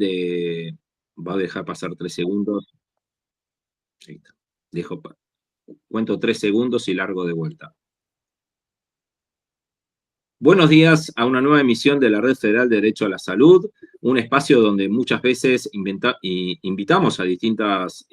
Va a dejar pasar 3 segundos. Ahí está. Cuento 3 segundos y largo de vuelta. Buenos días a una nueva emisión de la Red Federal de Derecho a la Salud, un espacio donde muchas veces invitamos a distintas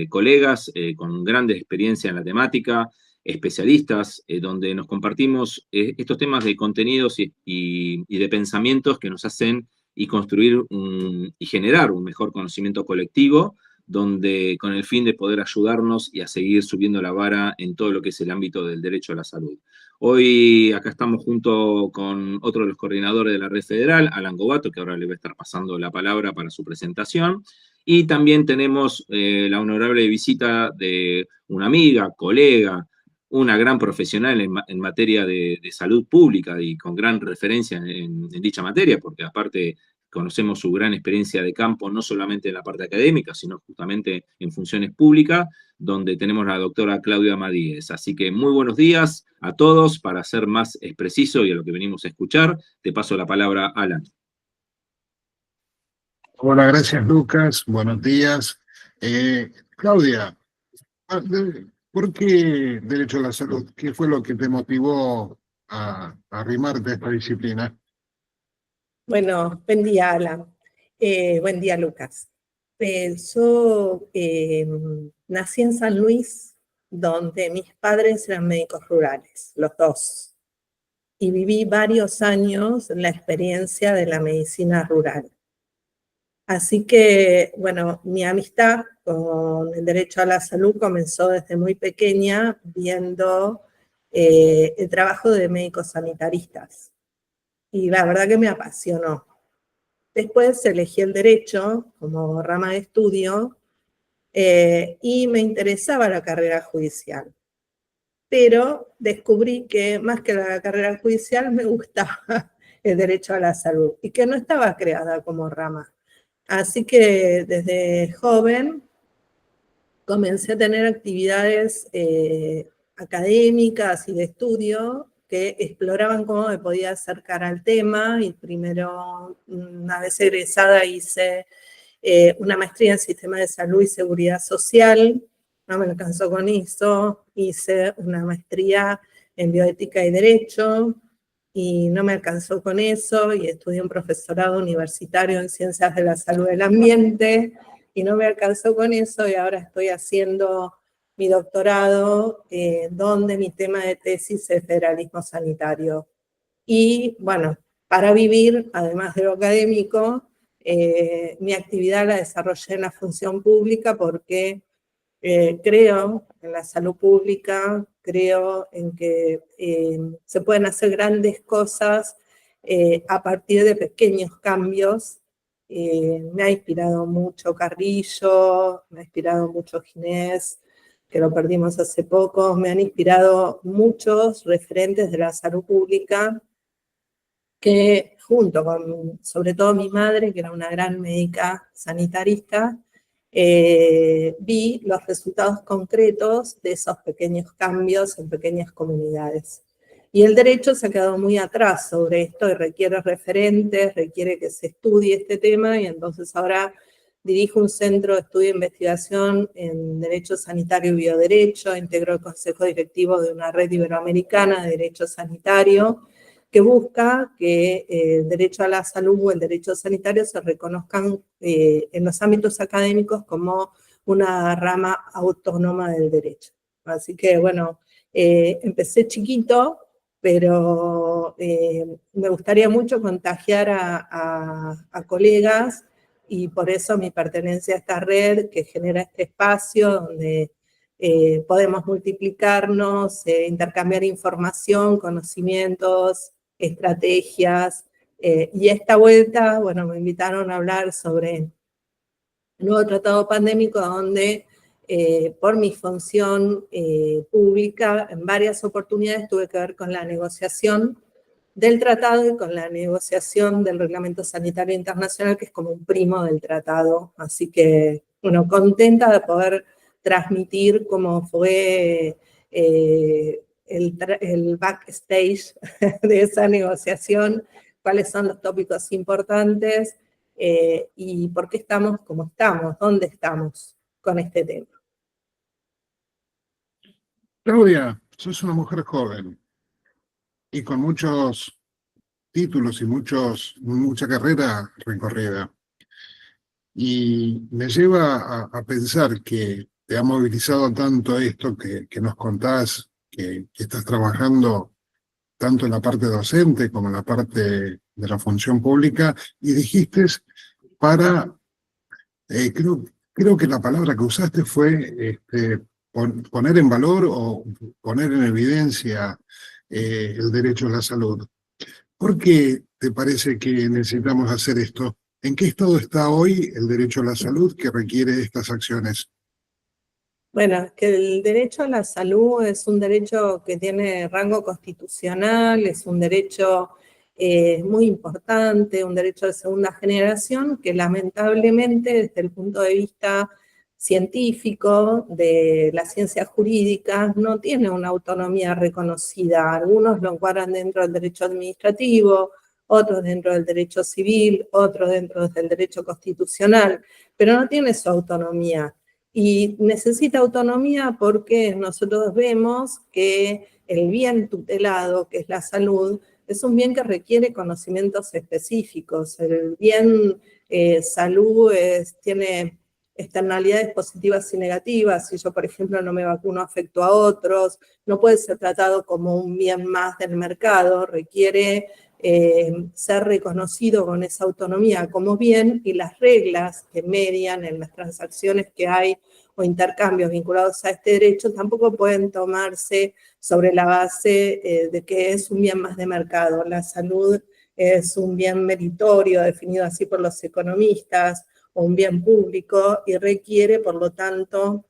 colegas con grandes experiencia en la temática, especialistas, donde nos compartimos estos temas de contenidos y de pensamientos que nos hacen y construir y generar un mejor conocimiento colectivo, donde con el fin de poder ayudarnos y a seguir subiendo la vara en todo lo que es el ámbito del derecho a la salud. Hoy acá estamos junto con otro de los coordinadores de la Red Federal, Alan Gobato, que ahora le va a estar pasando la palabra para su presentación. Y también tenemos la honorable visita de una amiga, colega, una gran profesional en materia de salud pública y con gran referencia en dicha materia, porque aparte conocemos su gran experiencia de campo, no solamente en la parte académica, sino justamente en funciones públicas, donde tenemos a la doctora Claudia Madíez. Así que muy buenos días a todos. Para ser más preciso y a lo que venimos a escuchar, te paso la palabra, Alan. Hola, gracias Lucas, buenos días. Claudia, ¿por qué Derecho a la Salud? ¿Qué fue lo que te motivó a arrimarte a esta disciplina? Bueno, buen día, Alan. Buen día, Lucas. Yo nací en San Luis, donde mis padres eran médicos rurales, los dos. Y viví varios años la experiencia de la medicina rural. Así que, bueno, mi amistad con el derecho a la salud comenzó desde muy pequeña, viendo el trabajo de médicos sanitaristas. Y la verdad que me apasionó. Después elegí el derecho como rama de estudio y me interesaba la carrera judicial. Pero descubrí que más que la carrera judicial me gustaba el derecho a la salud y que no estaba creada como rama. Así que desde joven comencé a tener actividades académicas y de estudio que exploraban cómo me podía acercar al tema, y primero, una vez egresada, hice una maestría en Sistema de Salud y Seguridad Social, no me alcanzó con eso, hice una maestría en Bioética y Derecho, y no me alcanzó con eso, y estudié un profesorado universitario en Ciencias de la Salud y del Ambiente, y no me alcanzó con eso, y ahora estoy haciendo mi doctorado, donde mi tema de tesis es federalismo sanitario. Y bueno, para vivir, además de lo académico, mi actividad la desarrollé en la función pública porque creo en la salud pública, creo en que se pueden hacer grandes cosas a partir de pequeños cambios. Me ha inspirado mucho Carrillo, me ha inspirado mucho Ginés, que lo perdimos hace poco, me han inspirado muchos referentes de la salud pública que junto con, sobre todo mi madre, que era una gran médica sanitarista, vi los resultados concretos de esos pequeños cambios en pequeñas comunidades. Y el derecho se ha quedado muy atrás sobre esto y requiere referentes, requiere que se estudie este tema, y entonces ahora dirijo un centro de estudio e investigación en Derecho Sanitario y Bioderecho, integro el consejo directivo de una red iberoamericana de derecho sanitario, que busca que el derecho a la salud o el derecho sanitario se reconozcan en los ámbitos académicos como una rama autónoma del derecho. Así que, bueno, empecé chiquito, pero me gustaría mucho contagiar a colegas, y por eso mi pertenencia a esta red que genera este espacio donde podemos multiplicarnos, intercambiar información, conocimientos, estrategias, y esta vuelta, bueno, me invitaron a hablar sobre el nuevo tratado pandémico, donde por mi función pública en varias oportunidades tuve que ver con la negociación del tratado y con la negociación del Reglamento Sanitario Internacional, que es como un primo del tratado. Así que, bueno, contenta de poder transmitir cómo fue el backstage de esa negociación, cuáles son los tópicos importantes, y por qué estamos como estamos, dónde estamos con este tema. Claudia, sos una mujer joven y con muchos títulos y mucha carrera recorrida. Y me lleva a pensar que te ha movilizado tanto esto que nos contás, que estás trabajando tanto en la parte docente como en la parte de la función pública, y dijiste para, creo que la palabra que usaste fue poner en valor o poner en evidencia el derecho a la salud. ¿Por qué te parece que necesitamos hacer esto? ¿En qué estado está hoy el derecho a la salud que requiere estas acciones? Bueno, que el derecho a la salud es un derecho que tiene rango constitucional, es un derecho muy importante, un derecho de segunda generación que lamentablemente desde el punto de vista científico de las ciencias jurídicas no tiene una autonomía reconocida. Algunos lo encuadran dentro del derecho administrativo, otros dentro del derecho civil, otros dentro del derecho constitucional, pero no tiene su autonomía. Y necesita autonomía porque nosotros vemos que el bien tutelado, que es la salud, es un bien que requiere conocimientos específicos. El bien salud tiene externalidades positivas y negativas. Si yo, por ejemplo, no me vacuno, afecto a otros. No puede ser tratado como un bien más del mercado. Requiere ser reconocido con esa autonomía como bien, y las reglas que median en las transacciones que hay o intercambios vinculados a este derecho tampoco pueden tomarse sobre la base de que es un bien más de mercado. La salud es un bien meritorio, definido así por los economistas, o un bien público, y requiere, por lo tanto,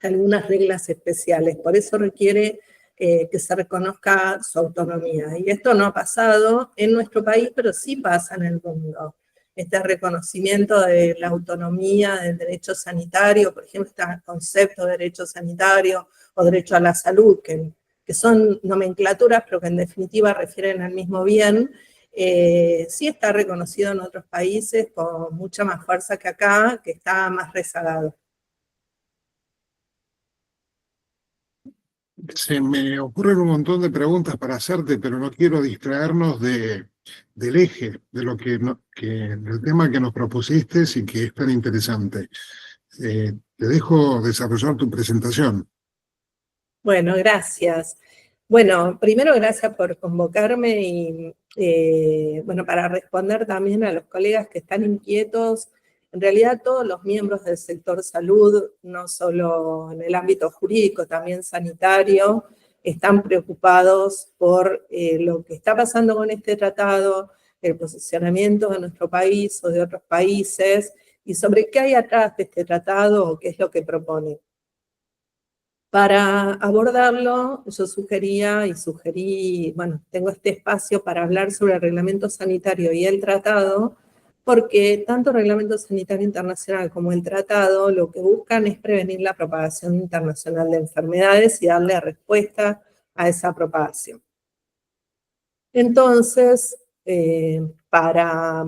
algunas reglas especiales. Por eso requiere que se reconozca su autonomía. Y esto no ha pasado en nuestro país, pero sí pasa en el mundo. Este reconocimiento de la autonomía del derecho sanitario, por ejemplo, este concepto de derecho sanitario o derecho a la salud, que son nomenclaturas, pero que en definitiva refieren al mismo bien, sí está reconocido en otros países con mucha más fuerza que acá, que está más rezagado. Se me ocurren un montón de preguntas para hacerte, pero no quiero distraernos del eje, de lo del tema que nos propusiste y que es tan interesante. Te dejo desarrollar tu presentación. Bueno, gracias. Bueno, primero gracias por convocarme y bueno, para responder también a los colegas que están inquietos. En realidad todos los miembros del sector salud, no solo en el ámbito jurídico, también sanitario, están preocupados por lo que está pasando con este tratado, el posicionamiento de nuestro país o de otros países, y sobre qué hay atrás de este tratado o qué es lo que propone. Para abordarlo, yo sugerí, bueno, tengo este espacio para hablar sobre el reglamento sanitario y el tratado, porque tanto el reglamento sanitario internacional como el tratado lo que buscan es prevenir la propagación internacional de enfermedades y darle respuesta a esa propagación. Entonces, para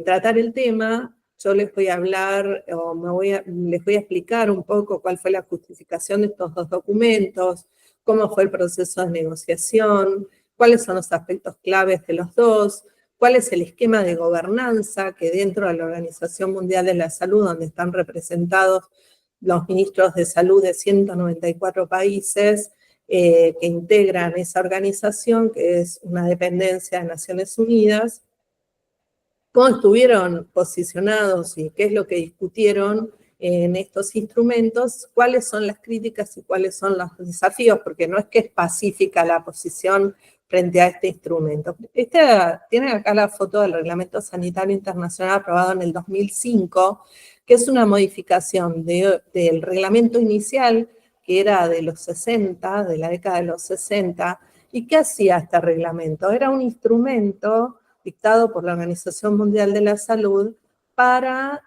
tratar el tema, yo les voy a hablar, o les voy a explicar un poco cuál fue la justificación de estos dos documentos, cómo fue el proceso de negociación, cuáles son los aspectos claves de los dos, cuál es el esquema de gobernanza que dentro de la Organización Mundial de la Salud, donde están representados los ministros de salud de 194 países, que integran esa organización, que es una dependencia de Naciones Unidas, cómo estuvieron posicionados y qué es lo que discutieron en estos instrumentos, cuáles son las críticas y cuáles son los desafíos, porque no es que es pacífica la posición frente a este instrumento. Tienen acá la foto del Reglamento Sanitario Internacional aprobado en el 2005, que es una modificación del reglamento inicial, que era de los 60, de la década de los 60, ¿y qué hacía este reglamento? Era un instrumento dictado por la Organización Mundial de la Salud para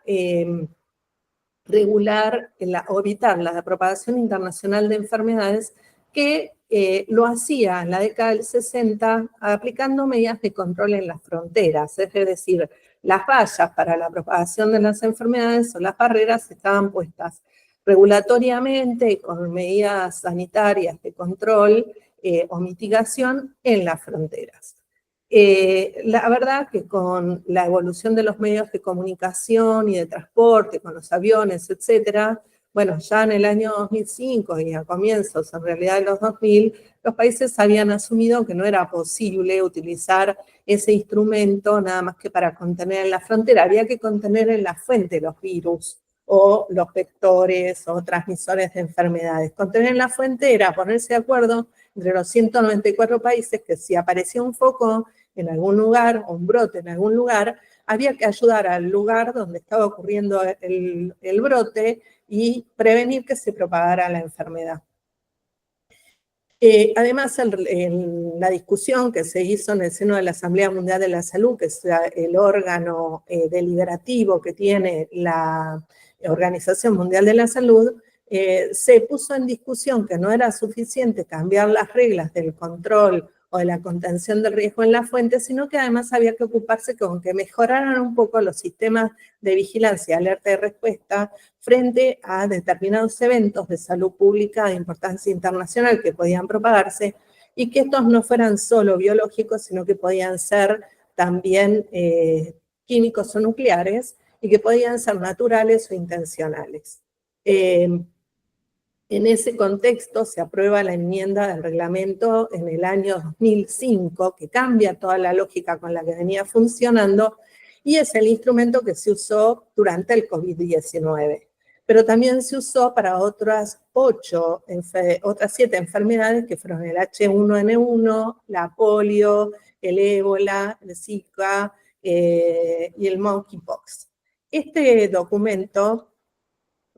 regular o evitar la propagación internacional de enfermedades, que lo hacía en la década del 60 aplicando medidas de control en las fronteras, es decir, las vallas para la propagación de las enfermedades o las barreras estaban puestas regulatoriamente y con medidas sanitarias de control o mitigación en las fronteras. La verdad que con la evolución de los medios de comunicación y de transporte, con los aviones, etcétera, bueno, ya en el año 2005 y a comienzos, en realidad, de los 2000, los países habían asumido que no era posible utilizar ese instrumento nada más que para contener en la frontera. Había que contener en la fuente los virus o los vectores o transmisores de enfermedades. Contener en la fuente era ponerse de acuerdo entre los 194 países que si aparecía un foco en algún lugar o un brote en algún lugar, había que ayudar al lugar donde estaba ocurriendo el brote y prevenir que se propagara la enfermedad. Además, en la discusión que se hizo en el seno de la Asamblea Mundial de la Salud, que es el órgano deliberativo que tiene la Organización Mundial de la Salud, se puso en discusión que no era suficiente cambiar las reglas del control o de la contención del riesgo en la fuente, sino que además había que ocuparse con que mejoraran un poco los sistemas de vigilancia, alerta y respuesta frente a determinados eventos de salud pública de importancia internacional que podían propagarse y que estos no fueran solo biológicos, sino que podían ser también químicos o nucleares y que podían ser naturales o intencionales. En ese contexto se aprueba la enmienda del reglamento en el año 2005, que cambia toda la lógica con la que venía funcionando, y es el instrumento que se usó durante el COVID-19. Pero también se usó para otras 7 enfermedades que fueron el H1N1, la polio, el ébola, el Zika y el monkeypox. Este documento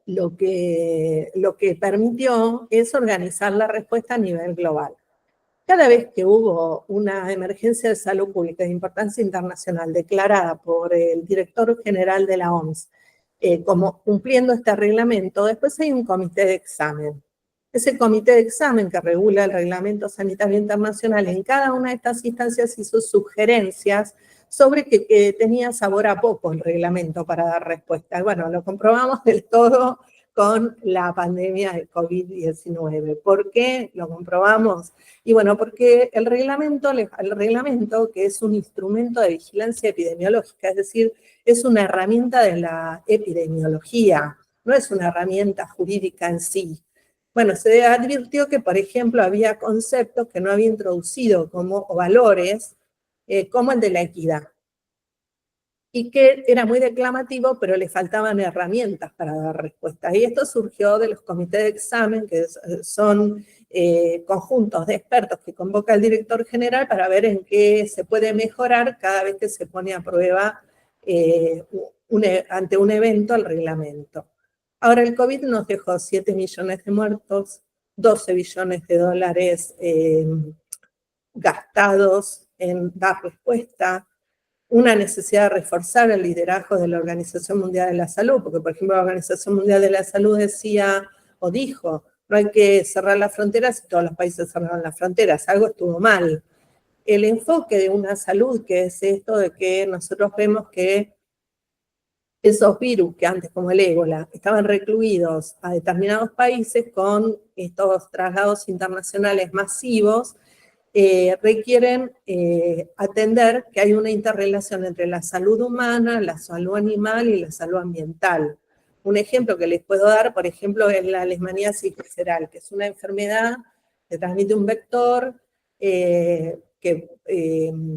lo que permitió es organizar la respuesta a nivel global. Cada vez que hubo una emergencia de salud pública de importancia internacional declarada por el director general de la OMS como cumpliendo este reglamento, después hay un comité de examen. Ese comité de examen que regula el reglamento sanitario internacional en cada una de estas instancias hizo sugerencias sobre que tenía sabor a poco el reglamento para dar respuesta. Bueno, lo comprobamos del todo con la pandemia del COVID-19. ¿Por qué lo comprobamos? Y bueno, porque el reglamento, que es un instrumento de vigilancia epidemiológica, es decir, es una herramienta de la epidemiología, no es una herramienta jurídica en sí. Bueno, se advirtió que, por ejemplo, había conceptos que no había introducido o valores, como el de la equidad, y que era muy declamativo, pero le faltaban herramientas para dar respuesta. Y esto surgió de los comités de examen, que son conjuntos de expertos que convoca el director general para ver en qué se puede mejorar cada vez que se pone a prueba ante un evento el reglamento. Ahora, el COVID nos dejó 7 millones de muertos, 12 billones de dólares gastados en dar respuesta, una necesidad de reforzar el liderazgo de la Organización Mundial de la Salud, porque, por ejemplo, la Organización Mundial de la Salud decía o dijo, no hay que cerrar las fronteras y todos los países cerraron las fronteras, algo estuvo mal. El enfoque de una salud, que es esto de que nosotros vemos que esos virus que antes, como el ébola, estaban recluidos a determinados países con estos traslados internacionales masivos, requieren atender que hay una interrelación entre la salud humana, la salud animal y la salud ambiental. Un ejemplo que les puedo dar, por ejemplo, es la leishmaniasis visceral, que es una enfermedad que transmite un vector que,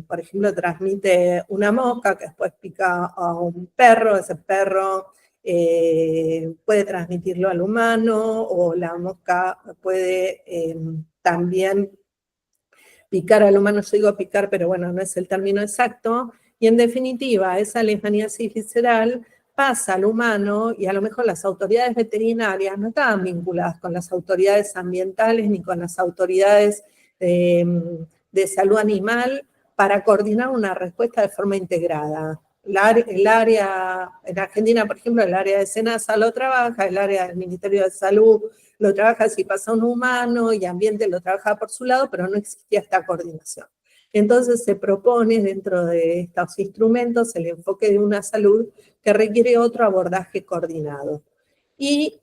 por ejemplo, transmite una mosca que después pica a un perro, ese perro puede transmitirlo al humano, o la mosca puede también picar al humano. Yo digo picar, pero bueno, no es el término exacto, y en definitiva, esa leishmaniasis visceral pasa al humano y a lo mejor las autoridades veterinarias no estaban vinculadas con las autoridades ambientales ni con las autoridades de salud animal para coordinar una respuesta de forma integrada. El área, en Argentina, por ejemplo, el área de SENASA lo trabaja, el área del Ministerio de Salud lo trabaja si pasa un humano, y ambiente lo trabaja por su lado, pero no existía esta coordinación. Entonces se propone dentro de estos instrumentos el enfoque de una salud que requiere otro abordaje coordinado. Y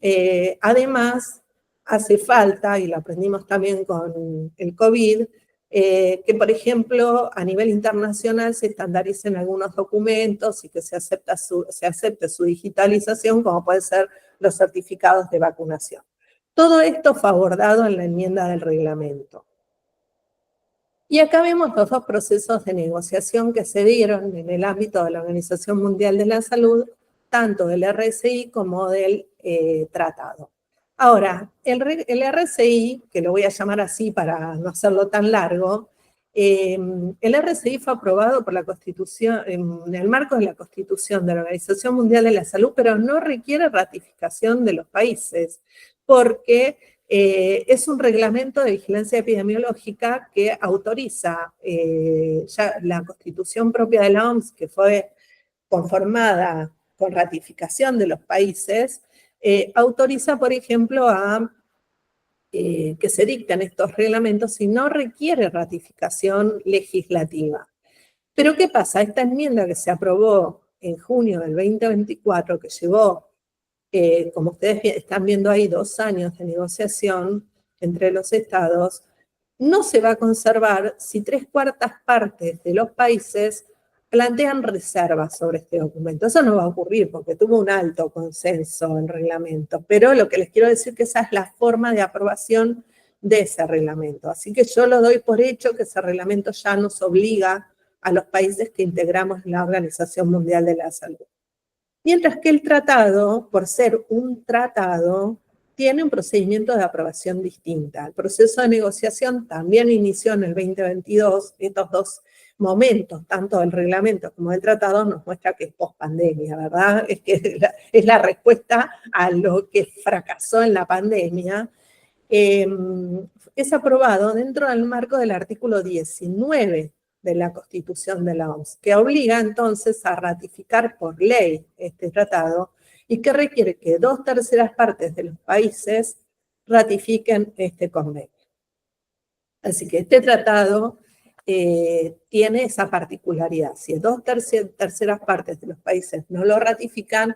además hace falta, y lo aprendimos también con el COVID, que por ejemplo a nivel internacional se estandaricen algunos documentos y que se acepte su digitalización, como pueden ser los certificados de vacunación. Todo esto fue abordado en la enmienda del reglamento. Y acá vemos los dos procesos de negociación que se dieron en el ámbito de la Organización Mundial de la Salud, tanto del RSI como del tratado. Ahora, el RSI, que lo voy a llamar así para no hacerlo tan largo, el RSI fue aprobado por la Constitución, en el marco de la Constitución de la Organización Mundial de la Salud, pero no requiere ratificación de los países, porque es un reglamento de vigilancia epidemiológica que autoriza ya la Constitución propia de la OMS, que fue conformada con ratificación de los países, autoriza, por ejemplo, a que se dicten estos reglamentos y no requiere ratificación legislativa. Pero ¿qué pasa? Esta enmienda que se aprobó en junio del 2024, que llevó, como ustedes están viendo ahí, 2 años de negociación entre los estados, no se va a conservar si 3/4 partes de los países plantean reservas sobre este documento. Eso no va a ocurrir porque tuvo un alto consenso en reglamento, pero lo que les quiero decir es que esa es la forma de aprobación de ese reglamento. Así que yo lo doy por hecho que ese reglamento ya nos obliga a los países que integramos la Organización Mundial de la Salud. Mientras que el tratado, por ser un tratado, tiene un procedimiento de aprobación distinta. El proceso de negociación también inició en el 2022. Estos dos momentos, tanto del reglamento como del tratado, nos muestra que es post-pandemia, ¿verdad? Es que es la respuesta a lo que fracasó en la pandemia. Es aprobado dentro del marco del artículo 19 de la Constitución de la OMS, que obliga entonces a ratificar por ley este tratado y que requiere que 2/3 partes de los países ratifiquen este convenio. Así que este tratado tiene esa particularidad. Si 2/3 partes de los países no lo ratifican,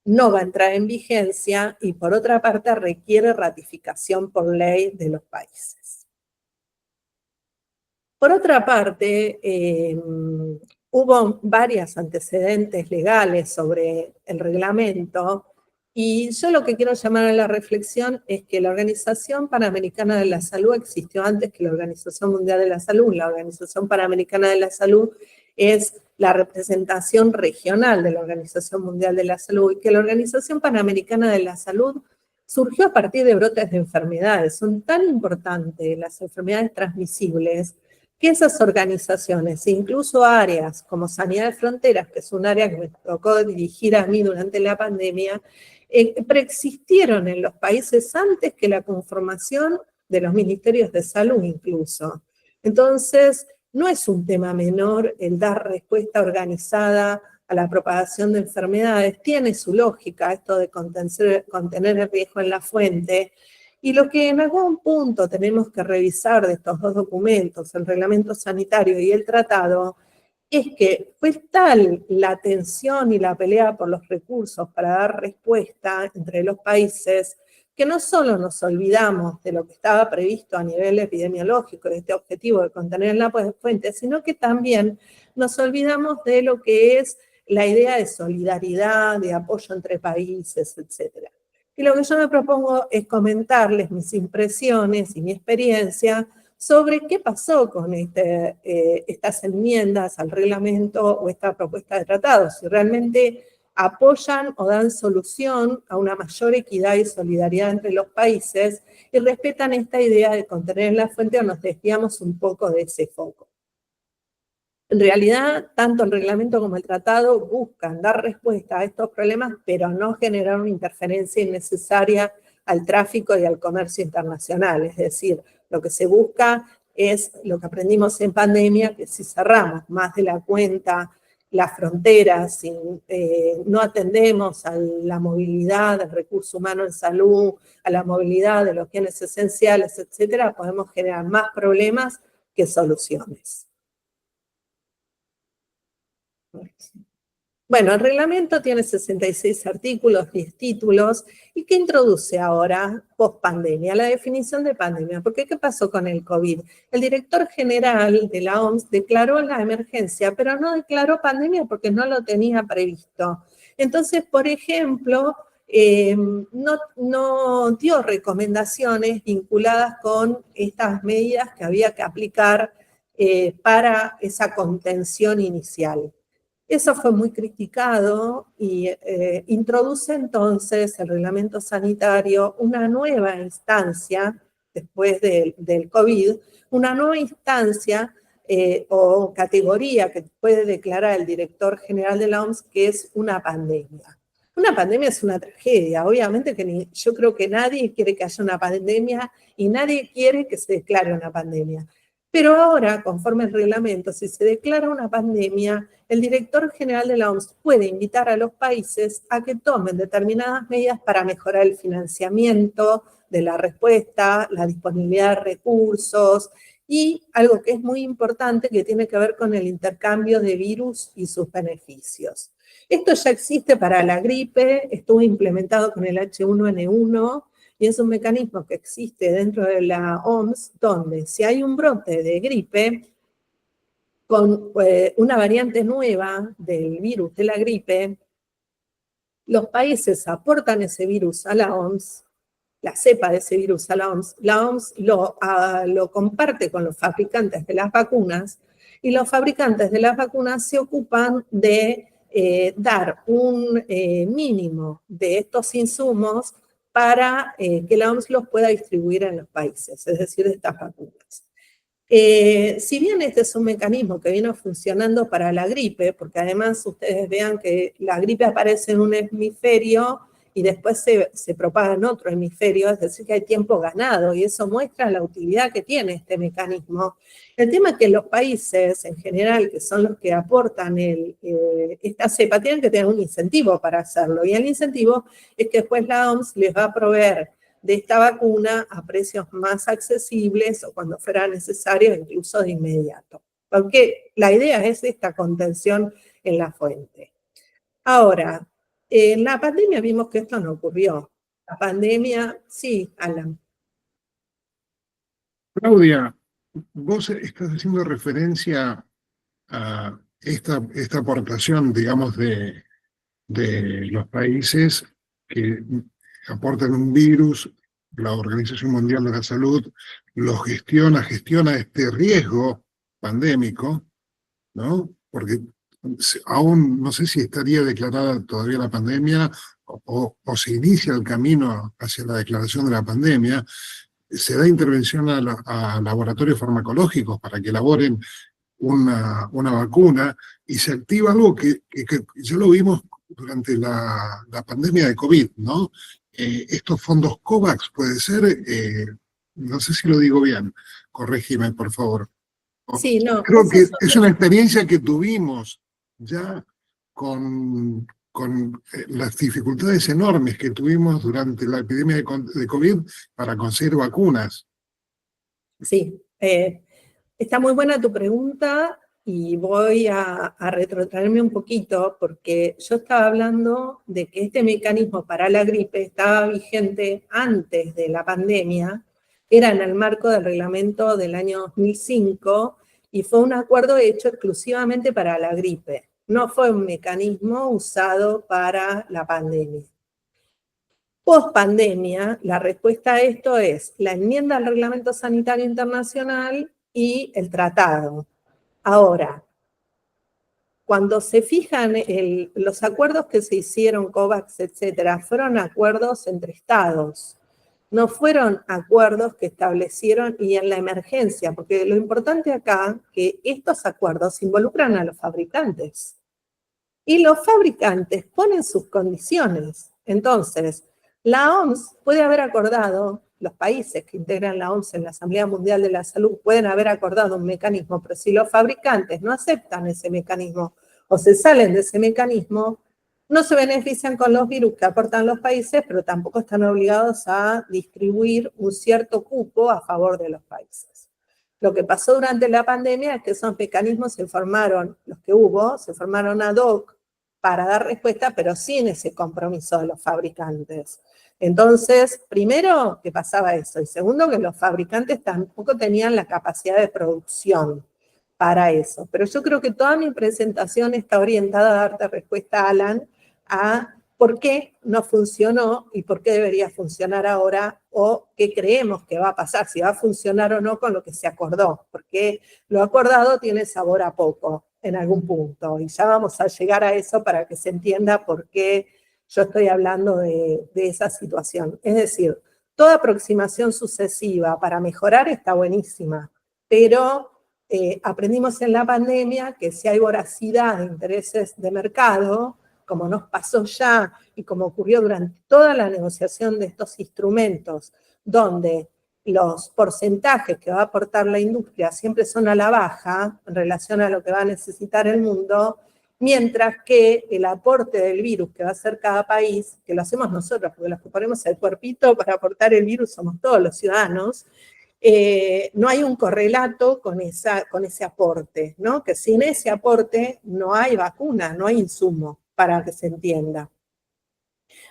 no va a entrar en vigencia y por otra parte requiere ratificación por ley de los países. Por otra parte, hubo varios antecedentes legales sobre el reglamento y yo lo que quiero llamar a la reflexión es que la Organización Panamericana de la Salud existió antes que la Organización Mundial de la Salud. La Organización Panamericana de la Salud es la representación regional de la Organización Mundial de la Salud y que la Organización Panamericana de la Salud surgió a partir de brotes de enfermedades. Son tan importantes las enfermedades transmisibles que esas organizaciones, incluso áreas como Sanidad de Fronteras, que es un área que me tocó dirigir a mí durante la pandemia, preexistieron en los países antes que la conformación de los ministerios de salud incluso. Entonces, no es un tema menor el dar respuesta organizada a la propagación de enfermedades, tiene su lógica esto de contener el riesgo en la fuente. Y lo que en algún punto tenemos que revisar de estos dos documentos, el reglamento sanitario y el tratado, es que fue tal la tensión y la pelea por los recursos para dar respuesta entre los países, que no solo nos olvidamos de lo que estaba previsto a nivel epidemiológico, de este objetivo de contener la fuente, sino que también nos olvidamos de lo que es la idea de solidaridad, de apoyo entre países, etc. Y lo que yo me propongo es comentarles mis impresiones y mi experiencia sobre qué pasó con estas enmiendas al reglamento o esta propuesta de tratado, si realmente apoyan o dan solución a una mayor equidad y solidaridad entre los países y respetan esta idea de contener la fuente o nos desviamos un poco de ese foco. En realidad, tanto el reglamento como el tratado buscan dar respuesta a estos problemas, pero no generar una interferencia innecesaria al tráfico y al comercio internacional. Es decir, lo que se busca es lo que aprendimos en pandemia, que si cerramos más de la cuenta las fronteras, si no atendemos a la movilidad del recurso humano en salud, a la movilidad de los bienes esenciales, etcétera, podemos generar más problemas que soluciones. Bueno, el reglamento tiene 66 artículos, 10 títulos, ¿y qué introduce ahora, post-pandemia? La definición de pandemia. Porque ¿qué pasó con el COVID? El director general de la OMS declaró la emergencia, pero no declaró pandemia porque no lo tenía previsto. Entonces, por ejemplo, no dio recomendaciones vinculadas con estas medidas que había que aplicar para esa contención inicial. Eso fue muy criticado y introduce entonces el reglamento sanitario una nueva instancia, después del COVID, una nueva instancia o categoría que puede declarar el director general de la OMS, que es una pandemia. Una pandemia es una tragedia, obviamente que yo creo que nadie quiere que haya una pandemia y nadie quiere que se declare una pandemia. Pero ahora, conforme al reglamento, si se declara una pandemia, el director general de la OMS puede invitar a los países a que tomen determinadas medidas para mejorar el financiamiento de la respuesta, la disponibilidad de recursos y algo que es muy importante que tiene que ver con el intercambio de virus y sus beneficios. Esto ya existe para la gripe, estuvo implementado con el H1N1, y es un mecanismo que existe dentro de la OMS, donde si hay un brote de gripe con una variante nueva del virus de la gripe, los países aportan ese virus a la OMS, la cepa de ese virus a la OMS lo comparte con los fabricantes de las vacunas, y los fabricantes de las vacunas se ocupan de dar un mínimo de estos insumos para que la OMS los pueda distribuir en los países, es decir, de estas vacunas. Si bien este es un mecanismo que vino funcionando para la gripe, porque además ustedes vean que la gripe aparece en un hemisferio y después se propaga en otro hemisferio, es decir, que hay tiempo ganado, y eso muestra la utilidad que tiene este mecanismo. El tema es que los países en general, que son los que aportan esta cepa, tienen que tener un incentivo para hacerlo, y el incentivo es que después la OMS les va a proveer de esta vacuna a precios más accesibles o cuando fuera necesario, incluso de inmediato. Porque la idea es esta contención en la fuente. Ahora, en la pandemia vimos que esto no ocurrió. La pandemia, sí, Alan. Claudia, vos estás haciendo referencia a esta aportación, digamos, de los países que aportan un virus. La Organización Mundial de la Salud lo gestiona este riesgo pandémico, ¿no? Porque aún no sé si estaría declarada todavía la pandemia o se inicia el camino hacia la declaración de la pandemia. Se da intervención a laboratorios farmacológicos para que elaboren una vacuna, y se activa algo que ya lo vimos durante la pandemia de COVID, ¿no? Estos fondos COVAX, puede ser, no sé si lo digo bien, corrígeme, por favor. Sí, no. Creo que es una experiencia que tuvimos ya con las dificultades enormes que tuvimos durante la epidemia de COVID para conseguir vacunas. Sí, está muy buena tu pregunta y voy a retrotraerme un poquito porque yo estaba hablando de que este mecanismo para la gripe estaba vigente antes de la pandemia, era en el marco del reglamento del año 2005 y fue un acuerdo hecho exclusivamente para la gripe, no fue un mecanismo usado para la pandemia. Post pandemia, la respuesta a esto es la enmienda al Reglamento Sanitario Internacional y el tratado. Ahora, cuando se fijan los acuerdos que se hicieron, COVAX, etcétera, fueron acuerdos entre estados, no fueron acuerdos que establecieron y en la emergencia, porque lo importante acá es que estos acuerdos involucran a los fabricantes. Y los fabricantes ponen sus condiciones. Entonces, la OMS puede haber acordado, los países que integran la OMS en la Asamblea Mundial de la Salud pueden haber acordado un mecanismo, pero si los fabricantes no aceptan ese mecanismo o se salen de ese mecanismo, no se benefician con los virus que aportan los países, pero tampoco están obligados a distribuir un cierto cupo a favor de los países. Lo que pasó durante la pandemia es que esos mecanismos se formaron, los que hubo, se formaron ad hoc para dar respuesta, pero sin ese compromiso de los fabricantes. Entonces, primero, que pasaba eso, y segundo, que los fabricantes tampoco tenían la capacidad de producción para eso. Pero yo creo que toda mi presentación está orientada a darte respuesta, Alan, a por qué no funcionó y por qué debería funcionar ahora, o qué creemos que va a pasar, si va a funcionar o no con lo que se acordó, porque lo acordado tiene sabor a poco en algún punto, y ya vamos a llegar a eso para que se entienda por qué yo estoy hablando de esa situación. Es decir, toda aproximación sucesiva para mejorar está buenísima, pero aprendimos en la pandemia que si hay voracidad de intereses de mercado, como nos pasó ya y como ocurrió durante toda la negociación de estos instrumentos, donde los porcentajes que va a aportar la industria siempre son a la baja en relación a lo que va a necesitar el mundo, mientras que el aporte del virus que va a hacer cada país, que lo hacemos nosotros, porque los que ponemos el cuerpito para aportar el virus somos todos los ciudadanos, no hay un correlato con ese aporte, ¿no? Que sin ese aporte no hay vacuna, no hay insumo, para que se entienda.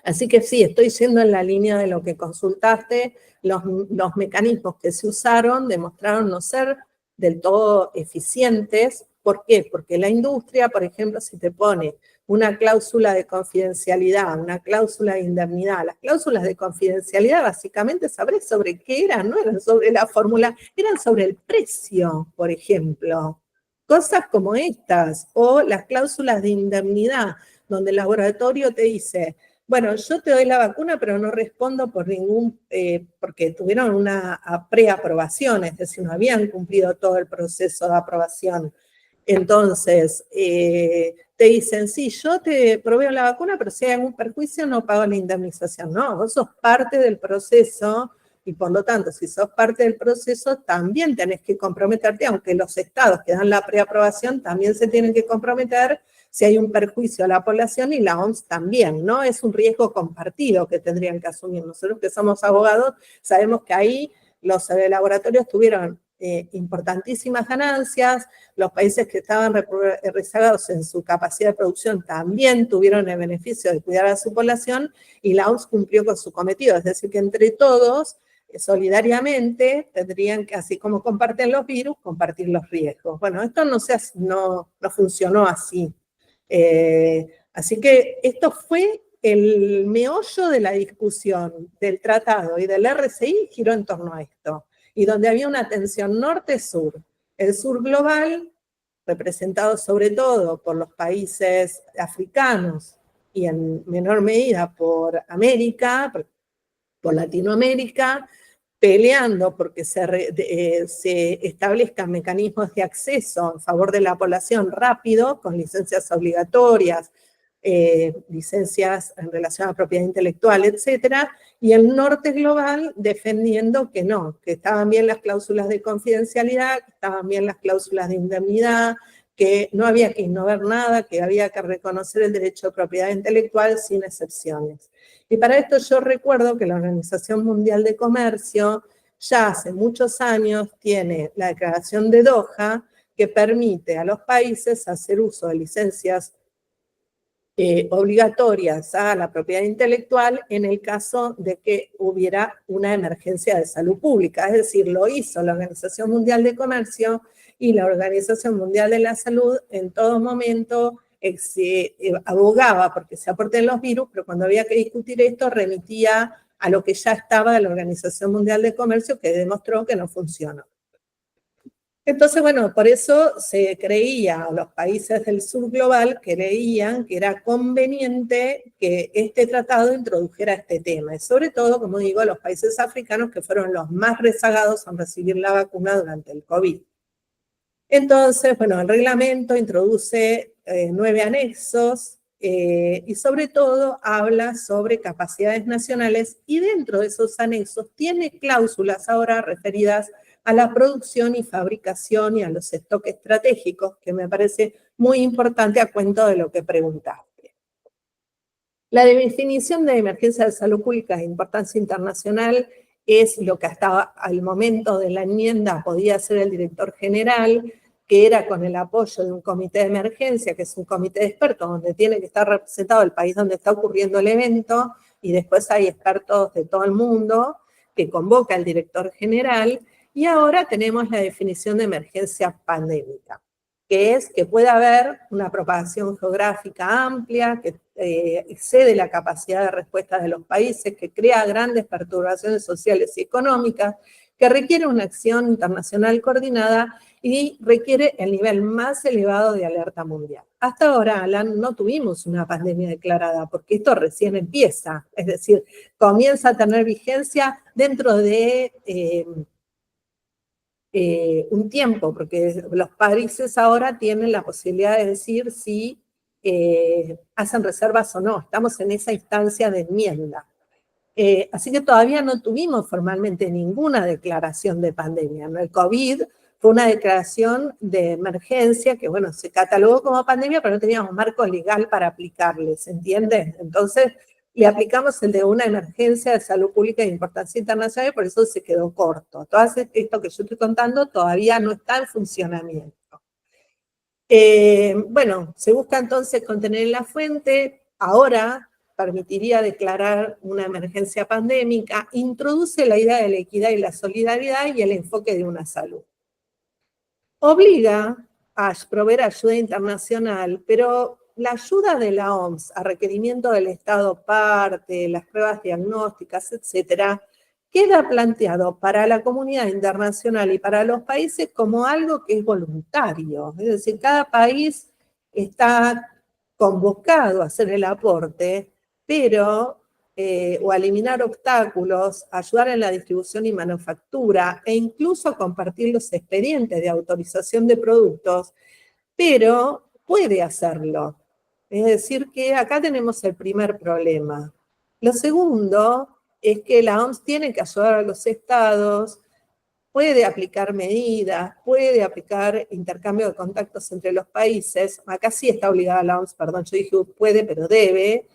Así que sí, estoy yendo en la línea de lo que consultaste. Los mecanismos que se usaron demostraron no ser del todo eficientes. ¿Por qué? Porque la industria, por ejemplo, si te pone una cláusula de confidencialidad, una cláusula de indemnidad, las cláusulas de confidencialidad básicamente sabrés sobre qué eran, no eran sobre la fórmula, eran sobre el precio, por ejemplo. Cosas como estas, o las cláusulas de indemnidad, donde el laboratorio te dice, bueno, yo te doy la vacuna, pero no respondo por porque tuvieron una preaprobación, es decir, no habían cumplido todo el proceso de aprobación. Entonces, te dicen, sí, yo te proveo la vacuna, pero si hay algún perjuicio no pago la indemnización. No, vos sos parte del proceso y por lo tanto, si sos parte del proceso, también tenés que comprometerte, aunque los estados que dan la preaprobación también se tienen que comprometer si hay un perjuicio a la población, y la OMS también, ¿no? Es un riesgo compartido que tendrían que asumir. Nosotros que somos abogados sabemos que ahí los laboratorios tuvieron importantísimas ganancias, los países que estaban rezagados en su capacidad de producción también tuvieron el beneficio de cuidar a su población, y la OMS cumplió con su cometido, es decir, que entre todos, solidariamente, tendrían que, así como comparten los virus, compartir los riesgos. Bueno, esto no funcionó así. Así que esto fue el meollo de la discusión del tratado y del RCI, giró en torno a esto, y donde había una tensión norte-sur. El sur global, representado sobre todo por los países africanos y en menor medida por América, por Latinoamérica, peleando porque se establezcan mecanismos de acceso en favor de la población rápido, con licencias obligatorias, licencias en relación a propiedad intelectual, etcétera, y el norte global defendiendo que no, que estaban bien las cláusulas de confidencialidad, que estaban bien las cláusulas de indemnidad, que no había que innovar nada, que había que reconocer el derecho de propiedad intelectual sin excepciones. Y para esto yo recuerdo que la Organización Mundial de Comercio ya hace muchos años tiene la Declaración de Doha, que permite a los países hacer uso de licencias obligatorias a la propiedad intelectual en el caso de que hubiera una emergencia de salud pública. Es decir, lo hizo la Organización Mundial de Comercio y la Organización Mundial de la Salud en todo momento abogaba porque se aporten los virus, pero cuando había que discutir esto remitía a lo que ya estaba de la Organización Mundial de Comercio, que demostró que no funcionó. Entonces, bueno, por eso se creía, los países del sur global creían que era conveniente que este tratado introdujera este tema, y sobre todo, como digo, los países africanos que fueron los más rezagados en recibir la vacuna durante el COVID. Entonces, bueno, el reglamento introduce 9 anexos y sobre todo habla sobre capacidades nacionales, y dentro de esos anexos tiene cláusulas ahora referidas a la producción y fabricación y a los stocks estratégicos, que me parece muy importante a cuento de lo que preguntaste. La definición de emergencia de salud pública de importancia internacional es lo que hasta al momento de la enmienda podía hacer el director general, que era con el apoyo de un comité de emergencia, que es un comité de expertos, donde tiene que estar representado el país donde está ocurriendo el evento, y después hay expertos de todo el mundo, que convoca el director general, y ahora tenemos la definición de emergencia pandémica, que es que puede haber una propagación geográfica amplia, que excede la capacidad de respuesta de los países, que crea grandes perturbaciones sociales y económicas, que requiere una acción internacional coordinada y requiere el nivel más elevado de alerta mundial. Hasta ahora, Alan, no tuvimos una pandemia declarada, porque esto recién empieza, es decir, comienza a tener vigencia dentro de un tiempo, porque los países ahora tienen la posibilidad de decir si hacen reservas o no. Estamos en esa instancia de enmienda. Así que todavía no tuvimos formalmente ninguna declaración de pandemia. El COVID fue una declaración de emergencia que, bueno, se catalogó como pandemia, pero no teníamos marco legal para aplicarle, ¿se entiende? Entonces, le aplicamos el de una emergencia de salud pública de importancia internacional y por eso se quedó corto. Todo esto que yo estoy contando todavía no está en funcionamiento. Bueno, se busca entonces contener la fuente. Ahora permitiría declarar una emergencia pandémica, introduce la idea de la equidad y la solidaridad y el enfoque de una salud. Obliga a proveer ayuda internacional, pero la ayuda de la OMS a requerimiento del Estado parte, las pruebas diagnósticas, etcétera, queda planteado para la comunidad internacional y para los países como algo que es voluntario. Es decir, cada país está convocado a hacer el aporte, pero, o a eliminar obstáculos, ayudar en la distribución y manufactura, e incluso compartir los expedientes de autorización de productos, pero puede hacerlo. Es decir, que acá tenemos el primer problema. Lo segundo es que la OMS tiene que ayudar a los estados, puede aplicar medidas, puede aplicar intercambio de contactos entre los países. Acá sí está obligada la OMS, perdón, yo dije puede, pero debe.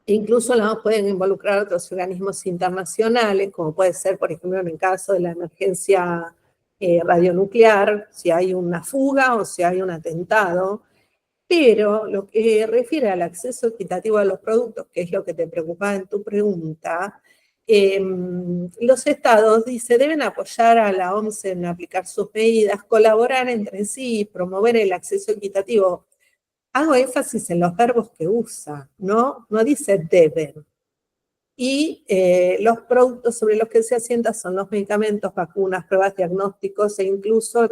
Incluso la OMS pueden involucrar a otros organismos internacionales, como puede ser, por ejemplo, en el caso de la emergencia radionuclear, si hay una fuga o si hay un atentado. Pero lo que refiere al acceso equitativo a los productos, que es lo que te preocupaba en tu pregunta, los estados, dice, deben apoyar a la OMS en aplicar sus medidas, colaborar entre sí, promover el acceso equitativo. Hago énfasis en los verbos que usa, ¿no? No dice deben. Y los productos sobre los que se asienta son los medicamentos, vacunas, pruebas, diagnósticos e incluso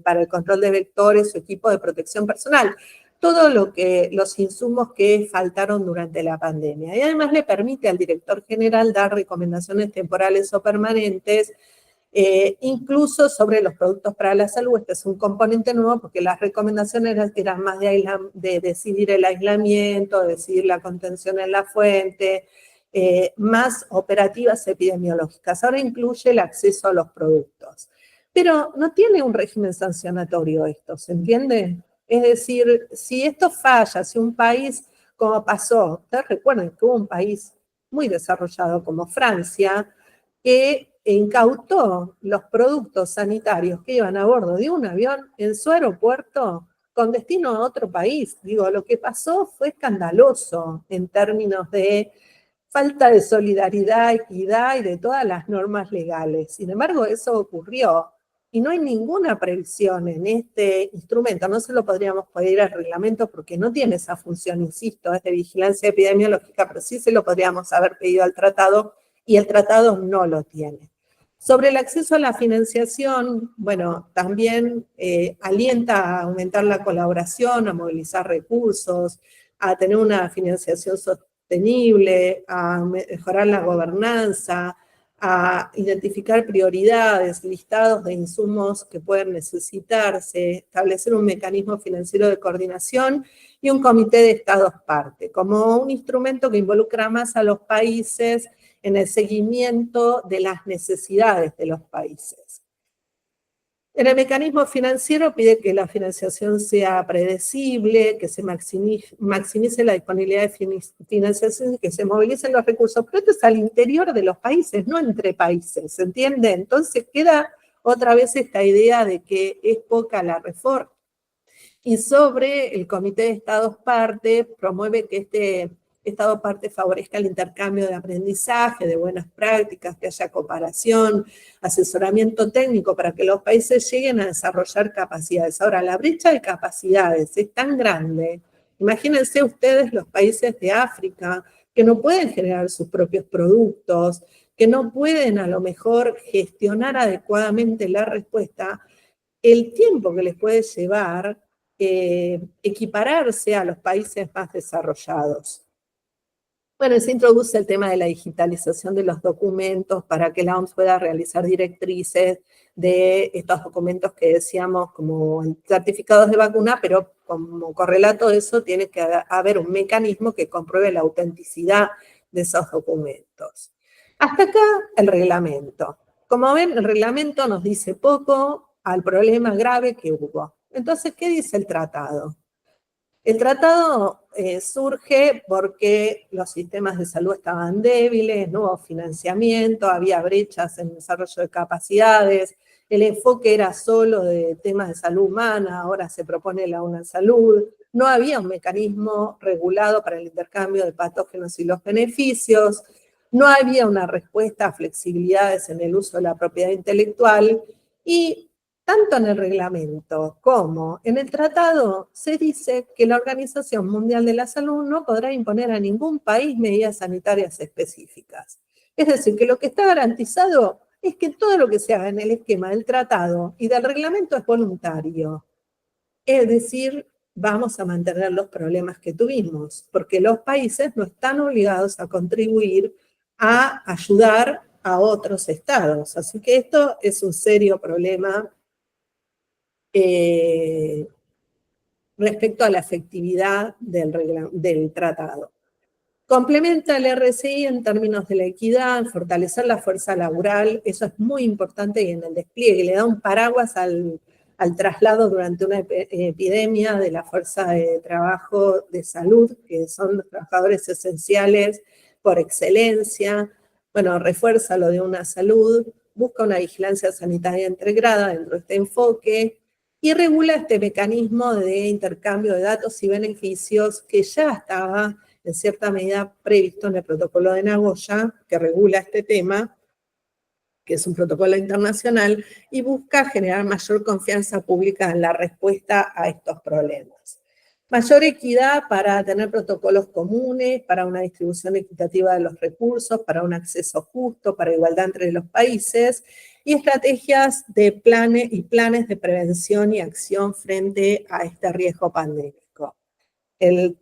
para el control de vectores o equipo de protección personal. Todo los insumos que faltaron durante la pandemia. Y además le permite al director general dar recomendaciones temporales o permanentes, incluso sobre los productos para la salud. Este es un componente nuevo porque las recomendaciones eran más de decidir el aislamiento, de decidir la contención en la fuente, más operativas epidemiológicas. Ahora incluye el acceso a los productos. Pero no tiene un régimen sancionatorio esto, ¿se entiende? Es decir, si esto falla, si un país, como pasó, ustedes recuerden que hubo un país muy desarrollado como Francia, que incautó los productos sanitarios que iban a bordo de un avión en su aeropuerto con destino a otro país. Digo, lo que pasó fue escandaloso en términos de falta de solidaridad, equidad y de todas las normas legales. Sin embargo, eso ocurrió y no hay ninguna previsión en este instrumento. No se lo podríamos pedir al reglamento porque no tiene esa función, insisto, es de vigilancia epidemiológica, pero sí se lo podríamos haber pedido al tratado y el tratado no lo tiene. Sobre el acceso a la financiación, bueno, también alienta a aumentar la colaboración, a movilizar recursos, a tener una financiación sostenible, a mejorar la gobernanza, a identificar prioridades, listados de insumos que pueden necesitarse, establecer un mecanismo financiero de coordinación y un comité de estados parte, como un instrumento que involucra más a los países en el seguimiento de las necesidades de los países. En el mecanismo financiero pide que la financiación sea predecible, que se maximice la disponibilidad de financiación y que se movilicen los recursos, pero esto es al interior de los países, no entre países, ¿se entiende? Entonces queda otra vez esta idea de que es poca la reforma. Y sobre el Comité de Estados Parte, promueve que este Estado Parte favorezca el intercambio de aprendizaje, de buenas prácticas, que haya cooperación, asesoramiento técnico para que los países lleguen a desarrollar capacidades. Ahora, la brecha de capacidades es tan grande. Imagínense ustedes los países de África que no pueden generar sus propios productos, que no pueden a lo mejor gestionar adecuadamente la respuesta, el tiempo que les puede llevar equipararse a los países más desarrollados. Bueno, se introduce el tema de la digitalización de los documentos para que la OMS pueda realizar directrices de estos documentos que decíamos como certificados de vacuna, pero como correlato de eso tiene que haber un mecanismo que compruebe la autenticidad de esos documentos. Hasta acá el reglamento. Como ven, el reglamento nos dice poco al problema grave que hubo. Entonces, ¿qué dice el tratado? El tratado surge porque los sistemas de salud estaban débiles, no hubo financiamiento, había brechas en el desarrollo de capacidades, el enfoque era solo de temas de salud humana, ahora se propone la UNASalud, no había un mecanismo regulado para el intercambio de patógenos y los beneficios, no había una respuesta a flexibilidades en el uso de la propiedad intelectual y tanto en el reglamento como en el tratado se dice que la Organización Mundial de la Salud no podrá imponer a ningún país medidas sanitarias específicas. Es decir, que lo que está garantizado es que todo lo que se haga en el esquema del tratado y del reglamento es voluntario. Es decir, vamos a mantener los problemas que tuvimos, porque los países no están obligados a contribuir a ayudar a otros estados. Así que esto es un serio problema respecto a la efectividad del tratado. Complementa el RCI en términos de la equidad, fortalecer la fuerza laboral, eso es muy importante y en el despliegue le da un paraguas al traslado durante una epidemia de la fuerza de trabajo de salud, que son los trabajadores esenciales por excelencia. Bueno, refuerza lo de UNASalud, busca una vigilancia sanitaria integrada dentro de este enfoque, y regula este mecanismo de intercambio de datos y beneficios que ya estaba en cierta medida previsto en el protocolo de Nagoya, que regula este tema, que es un protocolo internacional, y busca generar mayor confianza pública en la respuesta a estos problemas. Mayor equidad para tener protocolos comunes, para una distribución equitativa de los recursos, para un acceso justo, para igualdad entre los países, y estrategias de planes de prevención y acción frente a este riesgo pandémico. El